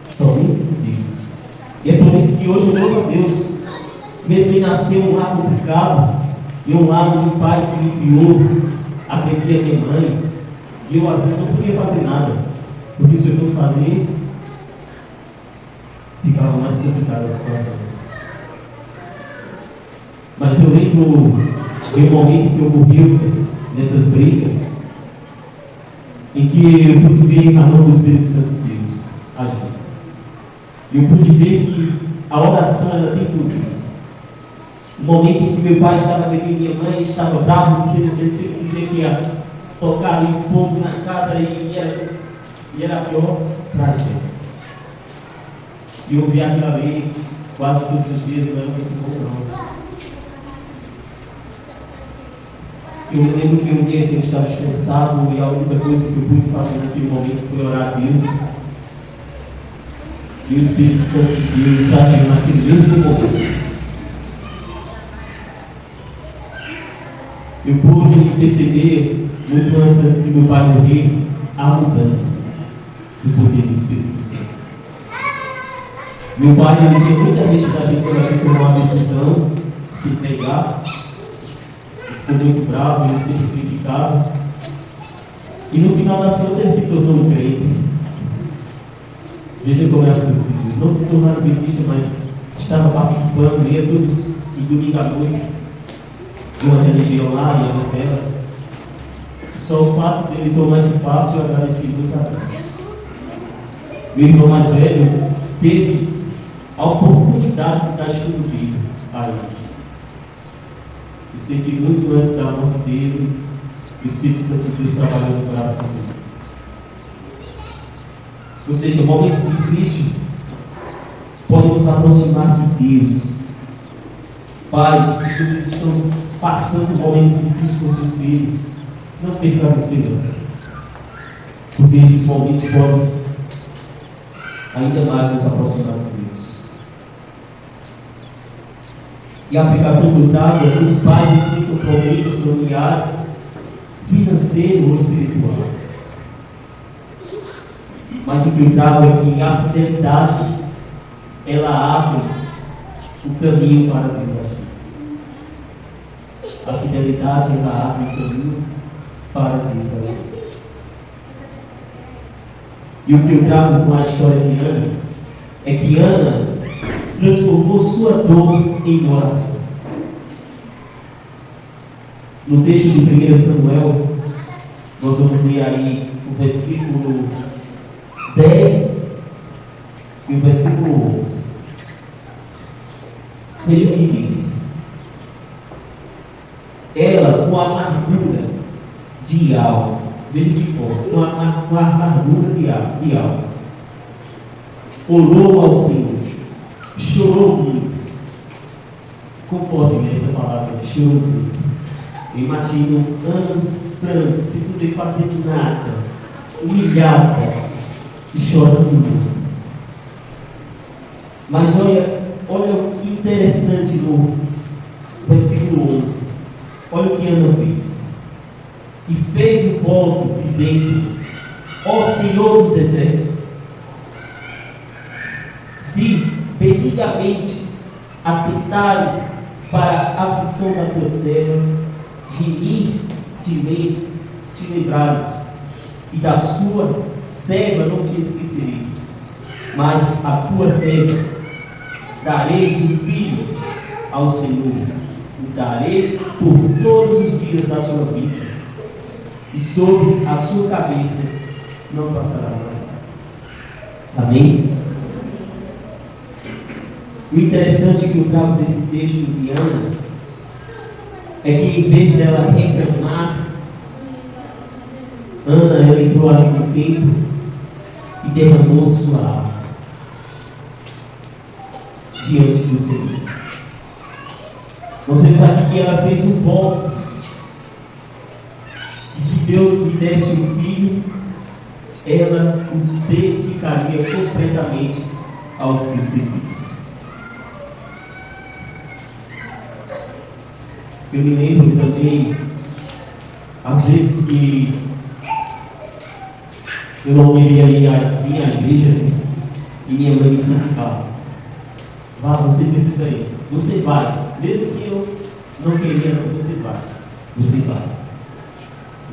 Speaker 10: Somente de Deus. E é por isso que hoje eu louvo a Deus. Mesmo em nascer um lar complicado, e um lar de um pai que me criou, aprendi a minha mãe, e eu às vezes não podia fazer nada, porque se eu fosse fazer, ficava mais complicada a situação. Mas eu lembro de um momento que ocorreu nessas brigas, em que eu pude ver a mão do Espírito Santo de Deus agir. E eu pude ver que a oração ela tem poder. O momento em que meu pai estava pedindo minha mãe, estava bravo, dizia que ia tocar ali fogo na casa e era pior tragédia. E eu vi aquilo ali quase todos os dias, não era muito bom não. Eu me lembro que um dia que eu estava estressado e a única coisa que eu pude fazer naquele momento foi orar a Deus. E o Espírito Santo de Deus agiu naquele mesmo momento. Eu pude perceber, muito antes de meu pai morrer, a mudança do poder do Espírito Santo. Meu pai ele tinha muita gente da gente quando a gente tomou uma decisão de se entregar. Ficou muito bravo, ele sempre criticava. E no final das contas ele se tornou um crente. Veja como é as coisas de Deus. Não se tornaram adventista, mas estava participando, ia todos os domingos à noite de uma religião lá em Anisbela. Só o fato dele tomar esse passo eu agradeci muito a Deus. Meu irmão mais velho teve a oportunidade de dar estudo bíblico a ele. Eu sei que muito antes da morte dele, o Espírito Santo de Deus trabalhou no coração dele. Ou seja, momentos difíceis podem nos aproximar de Deus. Pais, se vocês estão passando momentos difíceis com seus filhos, não percam a esperança. Porque esses momentos podem ainda mais nos aproximar de Deus. E a aplicação do trago é que os pais enfrentam problemas familiares, financeiros ou espiritual. Mas o que eu trago é que a fidelidade ela abre o caminho para Deus agir. A fidelidade ela abre o caminho para Deus agir. E o que eu trago com a história de Ana é que Ana transformou sua dor em oração. No texto de 1 Samuel, nós vamos ler aí o versículo 10 e o versículo 11. Veja o que diz. Ela, com a amargura de alma, veja que forte, com a amargura de alma, orou ao Senhor, chorou muito. Conforte nessa palavra, chorou muito. Eu imagino anos tantos, sem poder fazer nada, humilhada e chorando muito. Mas olha o que interessante no versículo 11. Olha o que Ana fez. E fez o voto dizendo: ó Senhor dos Exércitos, se benignamente atentares para a aflição da tua serva, de mim te lembrares, e da sua serva não te esquecereis, mas a tua serva dareis um filho ao Senhor, o darei por todos os dias da sua vida, e sobre a sua cabeça não passará nada. Amém? O interessante que eu trago desse texto de Ana é que em vez dela reclamar, Ana ela entrou ali no templo e derramou sua alma diante do Senhor. Nós vemos aqui que ela fez um voto de se Deus lhe desse um filho, ela o dedicaria completamente ao seu serviço. Eu me lembro também, às vezes, que eu não queria ir à igreja e minha mãe me incentivava. Vá, você precisa ir. Você vai. Mesmo se eu não queria, você vai. Você vai.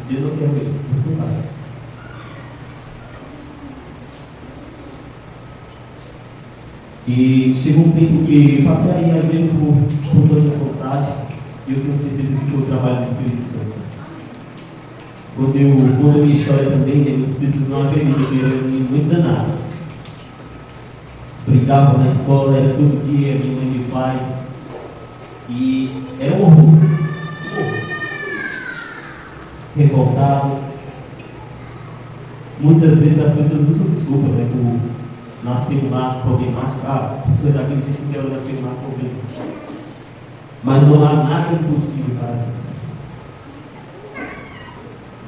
Speaker 10: Se eu não quero ir, você vai. E chegou um tempo que passei a ir à igreja por espontânea vontade, e eu tenho certeza que foi o trabalho do Espírito Santo. Quando eu conto a minha história também, as pessoas não acreditam que eu era muito danado. Brincava na escola, era todo dia, minha mãe e meu pai. E era um horror. Revoltado. Muitas vezes as pessoas usam desculpa, né? Por nascer lá problemático. A pessoa daquele jeito que ela nasceu lá problemático. Mas não há nada impossível para Deus.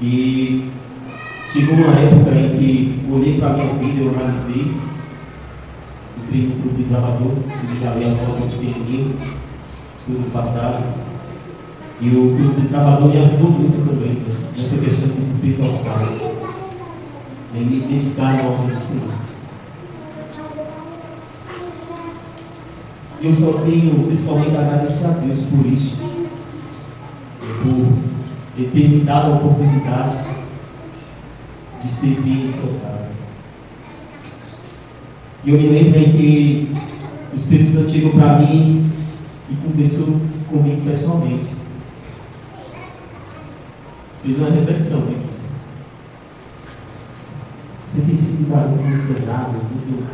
Speaker 10: E chegou uma época em que olhei para a minha vida, eu analisei, entrei no clube desbravador, já li a foto de pequenininho, tudo fardado. E o clube desbravador me ajudou muito também, né, nessa questão de respeito aos pais, em me dedicar ao obra do Senhor. Eu só tenho principalmente a agradecer a Deus por isso, por Ele ter me dado a oportunidade de servir em sua casa. E eu me lembro em que o Espírito Santo chegou para mim e conversou comigo pessoalmente. Fiz uma reflexão aqui. Você tem sido garoto muito danado, muito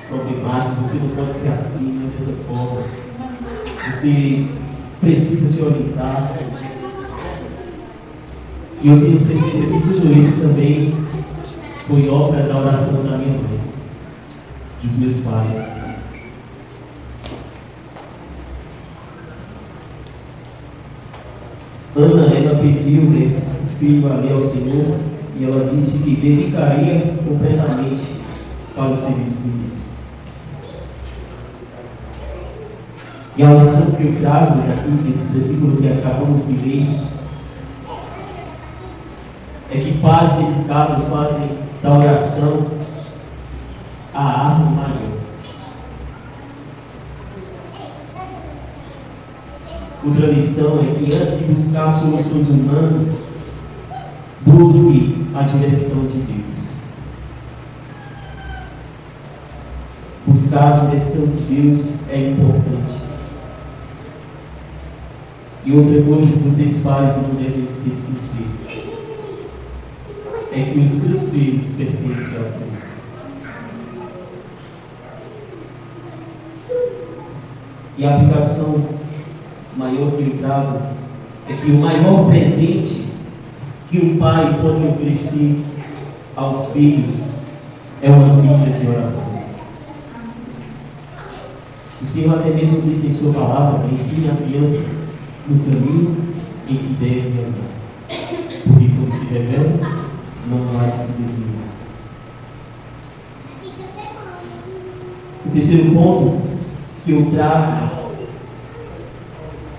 Speaker 10: problemático, você não pode ser assim, não é dessa forma. Você precisa se orientar. E eu tenho certeza que tudo isso também foi obra da oração da minha mãe, dos meus pais. Ana, ela pediu o filho ali ao Senhor e ela disse que dedicaria completamente para o serviço de Deus. E a oração que eu trago daqui, desse versículo que acabamos de ler, é que pais dedicados fazem da oração a arma maior. Outra lição é que antes de buscar soluções humanas, busque a direção de Deus. Buscar a direção de Deus é importante. E outra coisa que vocês fazem não devem se esquecer é que os seus filhos pertencem ao Senhor. E a aplicação maior que eu trago é que o maior presente que um pai pode oferecer aos filhos é uma vida de oração. O Senhor até mesmo diz em sua palavra: ensine a criança no caminho em que deve andar, porque quando estiver velho, não vai se desviar. O terceiro ponto que eu trago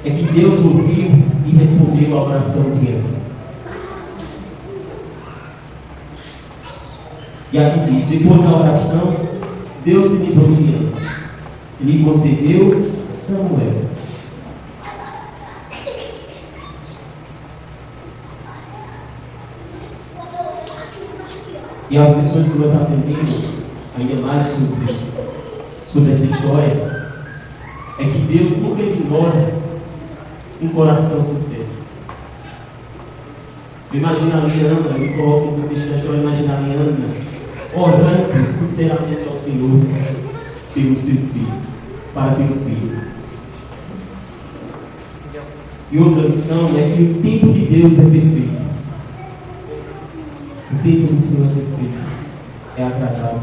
Speaker 10: é que Deus ouviu e respondeu à oração de Ana. E aqui diz: depois da oração, Deus se livrou de Ana e lhe concedeu Samuel. E as pessoas que nós aprendemos ainda mais sobre essa história é que Deus nunca ignora um coração sincero. Imagina ali Ana, eu me coloco no texto da história, imagina ali Ana orando sinceramente ao Senhor pelo seu filho, para pelo filho. E outra lição é que o tempo de Deus é perfeito. O tempo do Senhor é perfeito, é agradável.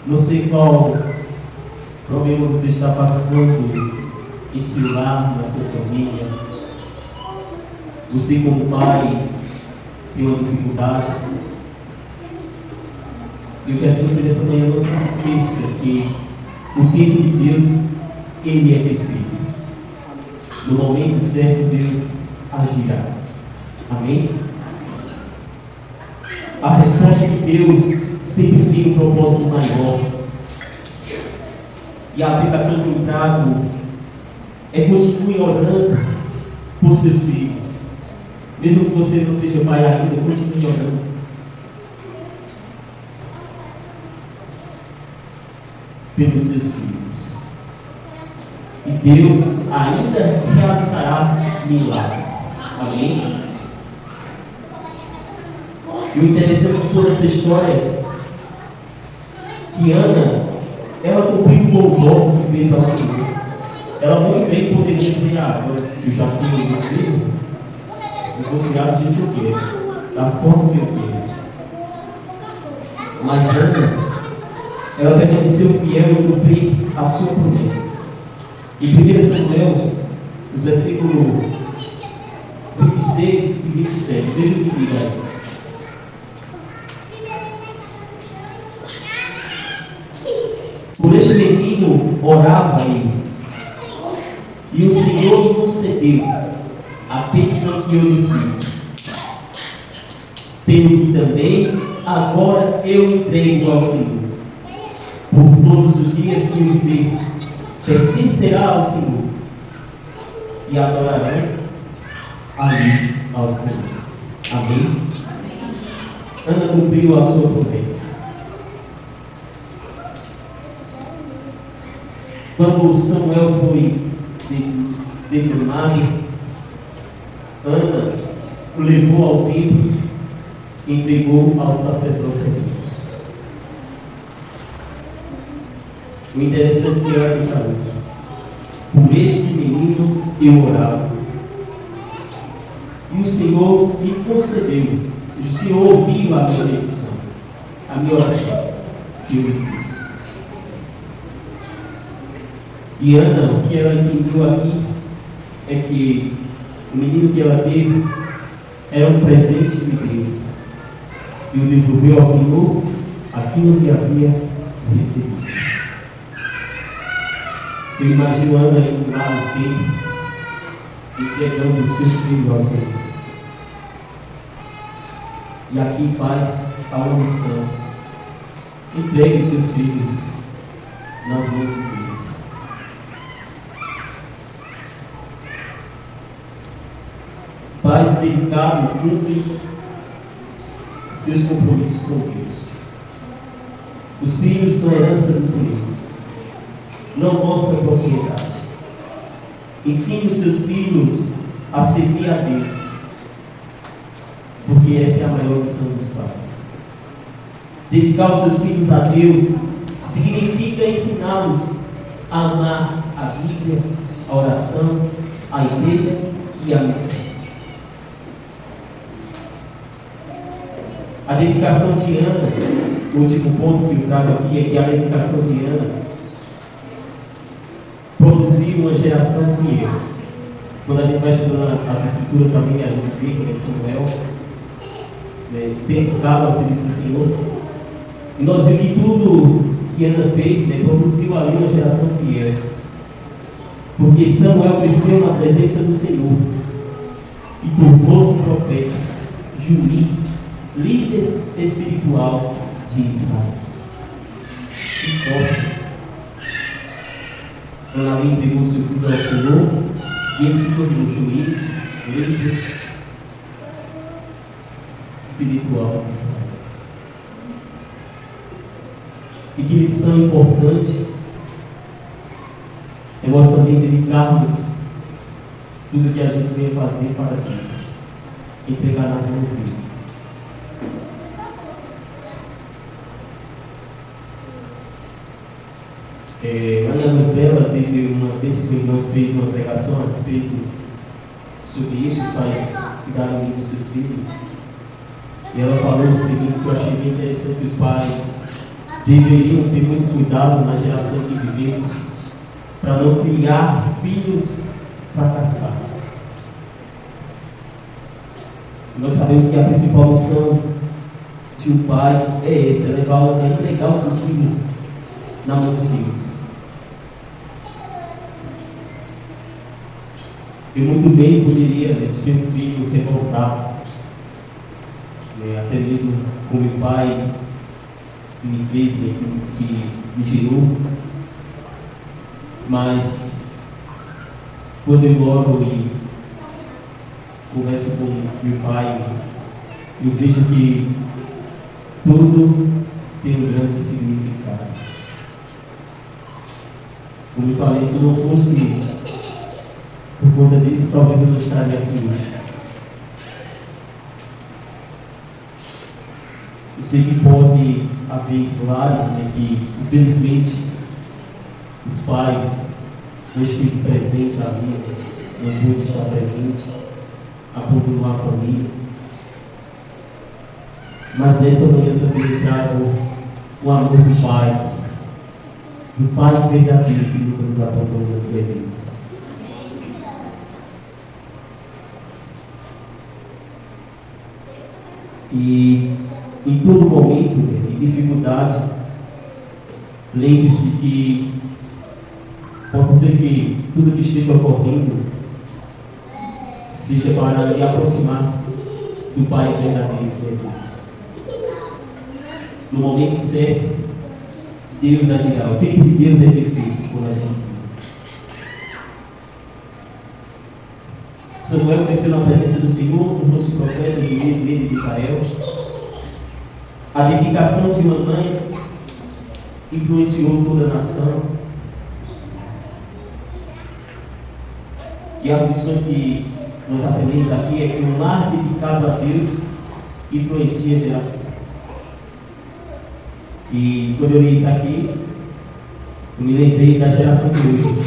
Speaker 10: Não sei qual problema você está passando em seu lar, na sua família. Você, como pai, tem uma dificuldade. Eu quero que você nesta manhã não se esqueça que o tempo de Deus, Ele é perfeito. No momento certo, Deus agirá. Amém? A resposta de Deus sempre tem um propósito maior. E a aplicação que eu trago é continue orando por seus filhos. Mesmo que você não seja pai ainda, continue orando. Pelos seus filhos. E Deus ainda realizará milagres. Amém? E o interessante de toda essa história, que Ana, ela cumpriu com o voto que fez ao Senhor. Ela muito bem poderia dizer: agora eu já tenho meu filho, eu vou criar do jeito que eu quero, da forma que eu quero. Mas Ana, ela permaneceu fiel em cumprir a sua promessa. Em 1 Samuel, os versículos 26 e 27, veja o que diz aí. Por este menino orava ele, e o Senhor concedeu a petição que eu lhe fiz. Pelo que também agora eu entrego ao Senhor. Por todos os dias que eu viver, pertencerá ao Senhor, e adorarei ali ao Senhor. Amém? Ana cumpriu a sua promessa. Quando Samuel foi desmamado, Ana o levou ao templo e entregou ao sacerdote. O interessante é que ela declarou: por este menino eu orava, e o Senhor me concedeu. O Senhor ouviu a minha petição, a minha oração que eu lhe fiz. E Ana, o que ela entendeu aqui é que o menino que ela teve era um presente de Deus, e o devolveu ao Senhor aquilo que havia recebido. Eu imagino Ana indo lá no templo, entregando os seus filhos ao Senhor. E aqui, pais, há uma missão: entregue os seus filhos nas mãos de Deus. Pais dedicados cumprem os seus compromissos com Deus. Os filhos são a herança do Senhor, não nossa propriedade. Ensine os seus filhos a servir a Deus, porque essa é a maior missão dos pais. Dedicar os seus filhos a Deus significa ensiná-los a amar a Bíblia, a oração, a igreja e a missão. A dedicação de Ana, o último ponto que eu trago aqui é que a dedicação de Ana produziu uma geração fiel. Quando a gente vai estudando as escrituras também, a gente vê que é Samuel, dedicado ao serviço do Senhor. E nós vimos que tudo que Ana fez, produziu ali uma geração fiel. Porque Samuel cresceu na presença do Senhor e tornou-se profeta, juiz, líder espiritual de Israel. Que forte! Ana entregou seu filho ao Senhor e ele se tornou juiz, líder espiritual de Israel. E que lição importante é nós também dedicarmos tudo que a gente vem fazer para Deus, entregar nas mãos dele. Ana Luz Bela teve uma vez que o irmão fez uma pregação a respeito sobre isso, os pais cuidarem dos seus filhos. E ela falou o seguinte, que eu achei bem interessante: que os pais deveriam ter muito cuidado na geração que vivemos para não criar filhos fracassados. Nós sabemos que a principal missão de um pai é essa, é entregar os seus filhos na mão de Deus. Eu muito bem poderia ser um filho revoltado, até mesmo com meu pai, que me fez, que me gerou, mas quando eu oro e converso com meu pai, eu vejo que tudo tem um grande significado. Como eu falei, se não fosse por conta disso, talvez eu não estaria aqui hoje. Eu sei que pode haver lares, que infelizmente os pais não esteve presente ali, não pôde estar presente, abandonou a família. Mas nesta manhã também eu trago o amor do Pai verdadeiro que nunca nos abandonou, que é Deus. E em todo momento de dificuldade, lembre-se que possa ser que tudo que esteja ocorrendo seja para lhe aproximar do Pai verdadeiro que é Deus. No momento certo, Deus agirá. O tempo de Deus é perfeito, como a gente viu. Samuel cresceu na presença do Senhor, tornou-se profeta, juiz, líder de Israel. A dedicação de uma mãe influenciou toda a nação. E as lições que nós aprendemos aqui é que um lar dedicado a Deus influencia gerações. E quando eu li isso aqui, eu me lembrei da geração de hoje,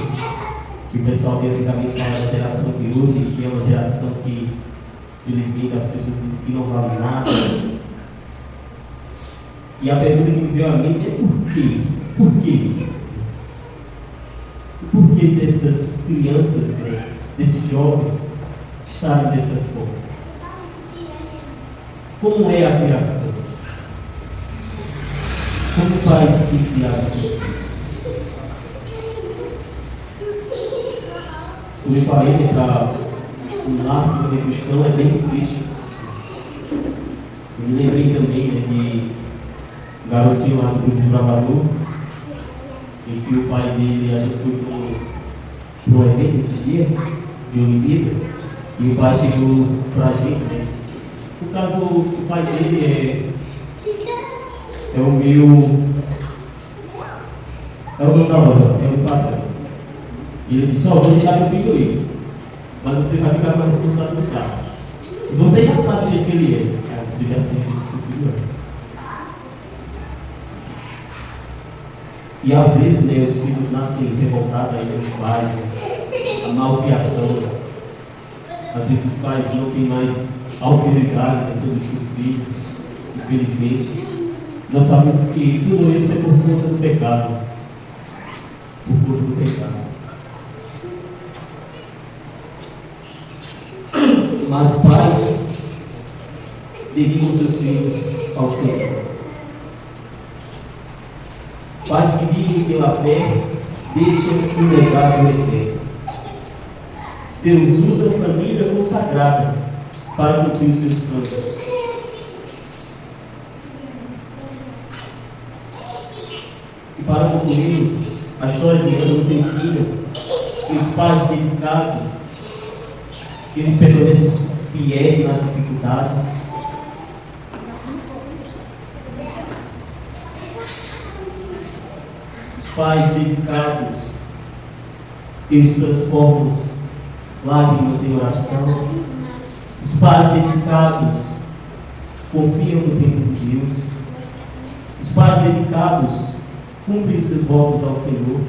Speaker 10: que o pessoal de antigamente fala da geração de hoje, que é uma geração que, felizmente, as pessoas dizem que não vale nada. E a pergunta que me veio à mente é por quê? Por quê? Por que dessas crianças, desses jovens, estarem dessa forma? Como é a criação? Como os pais têm que criar os seus filhos? Como eu falei, para um lar de cristão é bem difícil. Eu me lembrei também de um garotinho lá do Desbravador, em que o pai dele, a gente foi para um evento esses dias, de Olimpíada, e o pai chegou para a gente. No caso, o pai dele é o dono da loja, é o patrão. E ele disse: vou deixar meu filho ir, mas você vai ficar com a responsabilidade do carro. E você já sabe o jeito que ele é. Cara, você já sabe o seu filho é. E às vezes, os filhos nascem revoltados aí dos pais, a malcriação. Às vezes os pais não têm mais autoridade sobre seus filhos, infelizmente. Nós sabemos que tudo isso é por conta do pecado. Por conta do pecado. Mas pais dedicam seus filhos ao Senhor. Pais que vivem pela fé deixam um legado eterno. Deus usa a família consagrada para cumprir os seus planos. E para concluirmos, a história de Ana nos ensina que os pais dedicados, eles permanecem fiéis nas dificuldades. Os pais dedicados, eles transformam lágrimas em oração. Os pais dedicados confiam no tempo de Deus. Os pais dedicados cumprem seus votos ao Senhor.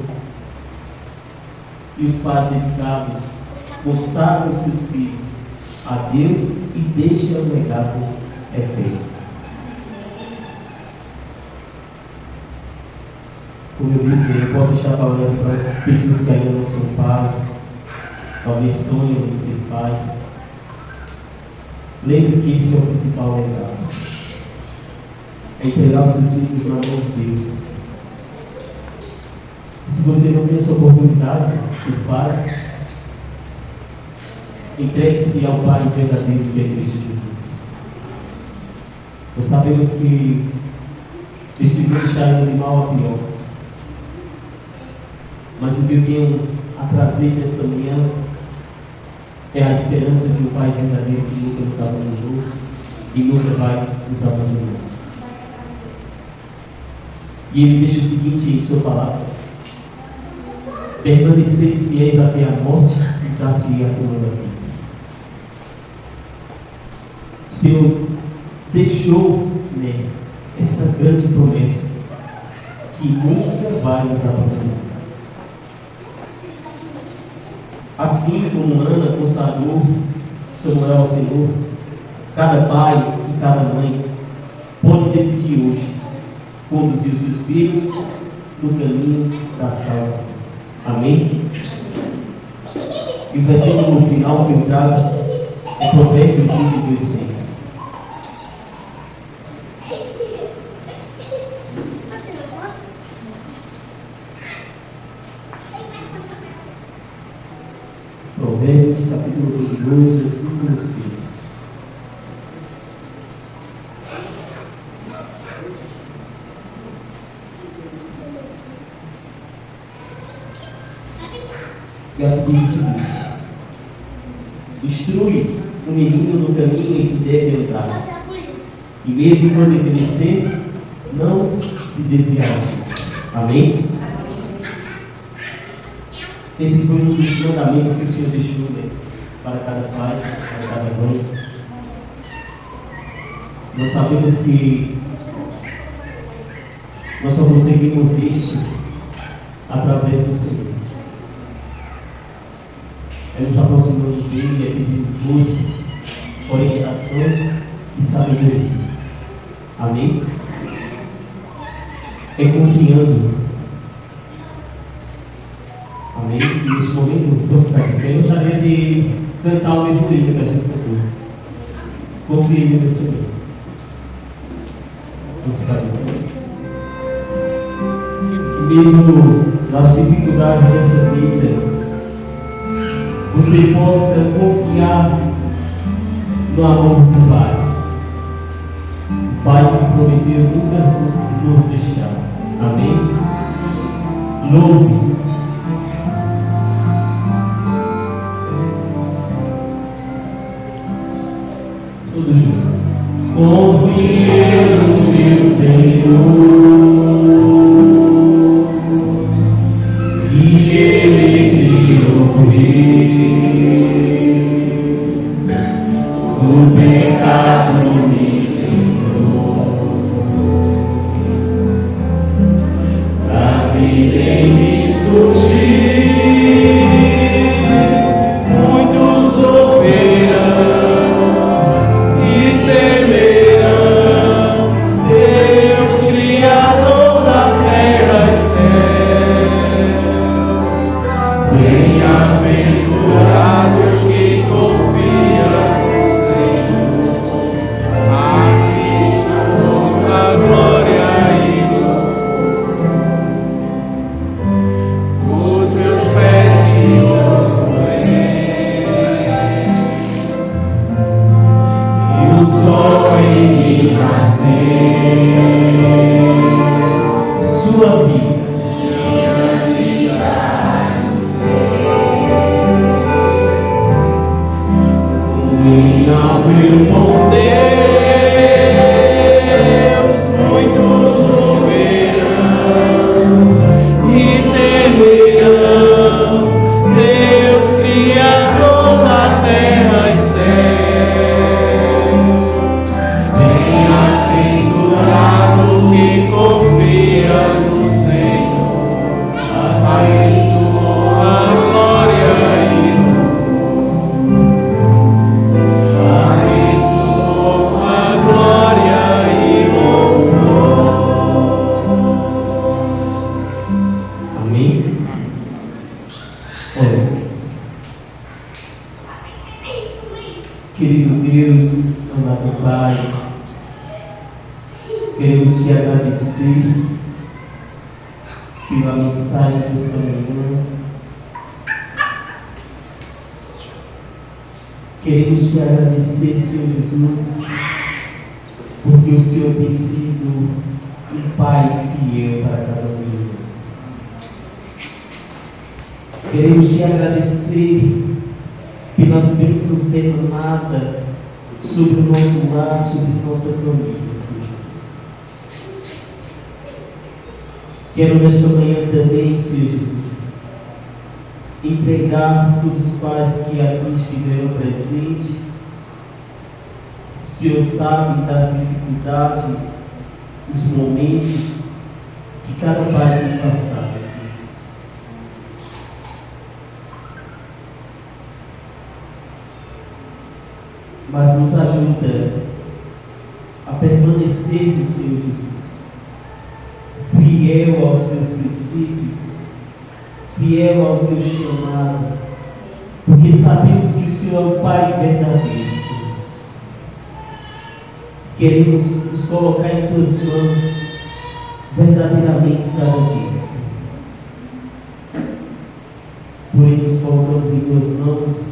Speaker 10: E os pais dedicados consagram seus filhos a Deus e deixam um legado eterno. Como eu disse, eu posso estar falando para pessoas que ainda não são pai, talvez sonham em ser pai. lembre que esse é o principal legado. É entregar os seus filhos na mão de Deus. E se você não tem essa oportunidade de ser pai, entregue-se ao Pai verdadeiro que é Cristo Jesus. Nós sabemos que este mundo está indo de mal a pior. Mas o que eu tenho a trazer nesta manhã é a esperança que o Pai verdadeiro que nunca nos abandonou e nunca vai nos abandonar. E ele deixa o seguinte em sua palavra: permaneceis fiéis até a morte e dar-te-ei a coroa da vida. O Senhor deixou, né, essa grande promessa que nunca vai nos abandonar. Assim como Ana consagrou Samuel ao Senhor, cada pai e cada mãe pode decidir hoje conduzir os seus filhos no caminho da salvação. Amém? E o versículo final que eu trago é Provérbios 22:6. Provérbios capítulo 22, versículo 6. E aqui diz o seguinte: instrui o menino no caminho em que deve andar, e mesmo quando envelhecer, não se desviará. Amém? Esse foi um dos mandamentos que o Senhor deixou, né, para cada pai, para cada mãe. Nós sabemos que nós só conseguimos isso através do Senhor. É nos aproximando dele, é pedindo luz, orientação e sabedoria. Amém? É confiando. Amém? E nesse momento, vou ficar de pé. Eu gostaria de cantar o mesmo livro que a gente cantou. Confie no Senhor. Vamos ficar de pé. Que mesmo nas dificuldades dessa vida, você possa confiar no amor do Pai. O Pai que prometeu nunca nos deixar. Amém? Louve. Todos juntos. Confio no meu Senhor, e Ele me ouviu. O pecado me perdoou, a vida em mim surgiu. Muitos ouvirão e temerão Deus, Criador da terra e céu. Bem-aventurados que confiam no Senhor, a Cristo toda glória e louvor. Os meus casa, Pai. Queremos te agradecer pela mensagem desta manhã. Queremos te agradecer, Senhor Jesus, porque o Senhor tem sido um Pai fiel para cada um de nós. Queremos te agradecer pelas bênçãos derramadas sobre o nosso lar, sobre nossa família, Senhor Jesus. Quero nesta manhã também, Senhor Jesus, entregar todos os pais que aqui estiveram presentes. O Senhor sabe das dificuldades, dos momentos que cada pai tem passado, Senhor Jesus. Mas nos ajuda a permanecermos, Senhor Jesus, fiel aos teus princípios, fiel ao teu chamado, porque sabemos que o Senhor é o Pai verdadeiro, Senhor Jesus. Queremos nos colocar em tuas mãos verdadeiramente cada dia, Senhor. Porém, nos colocamos em tuas mãos,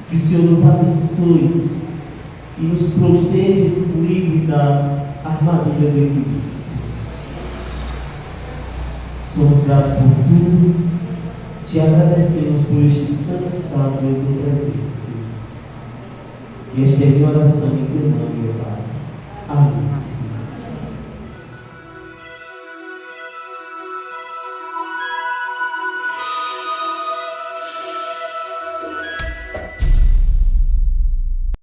Speaker 10: que o Senhor nos abençoe e nos proteja e nos livre da armadilha do inimigo, Senhor. Somos gratos por tudo. Te agradecemos por este santo sábado em tua presença, Senhor Jesus. E esta é a minha oração em teu nome, meu Pai. Amém, Senhor.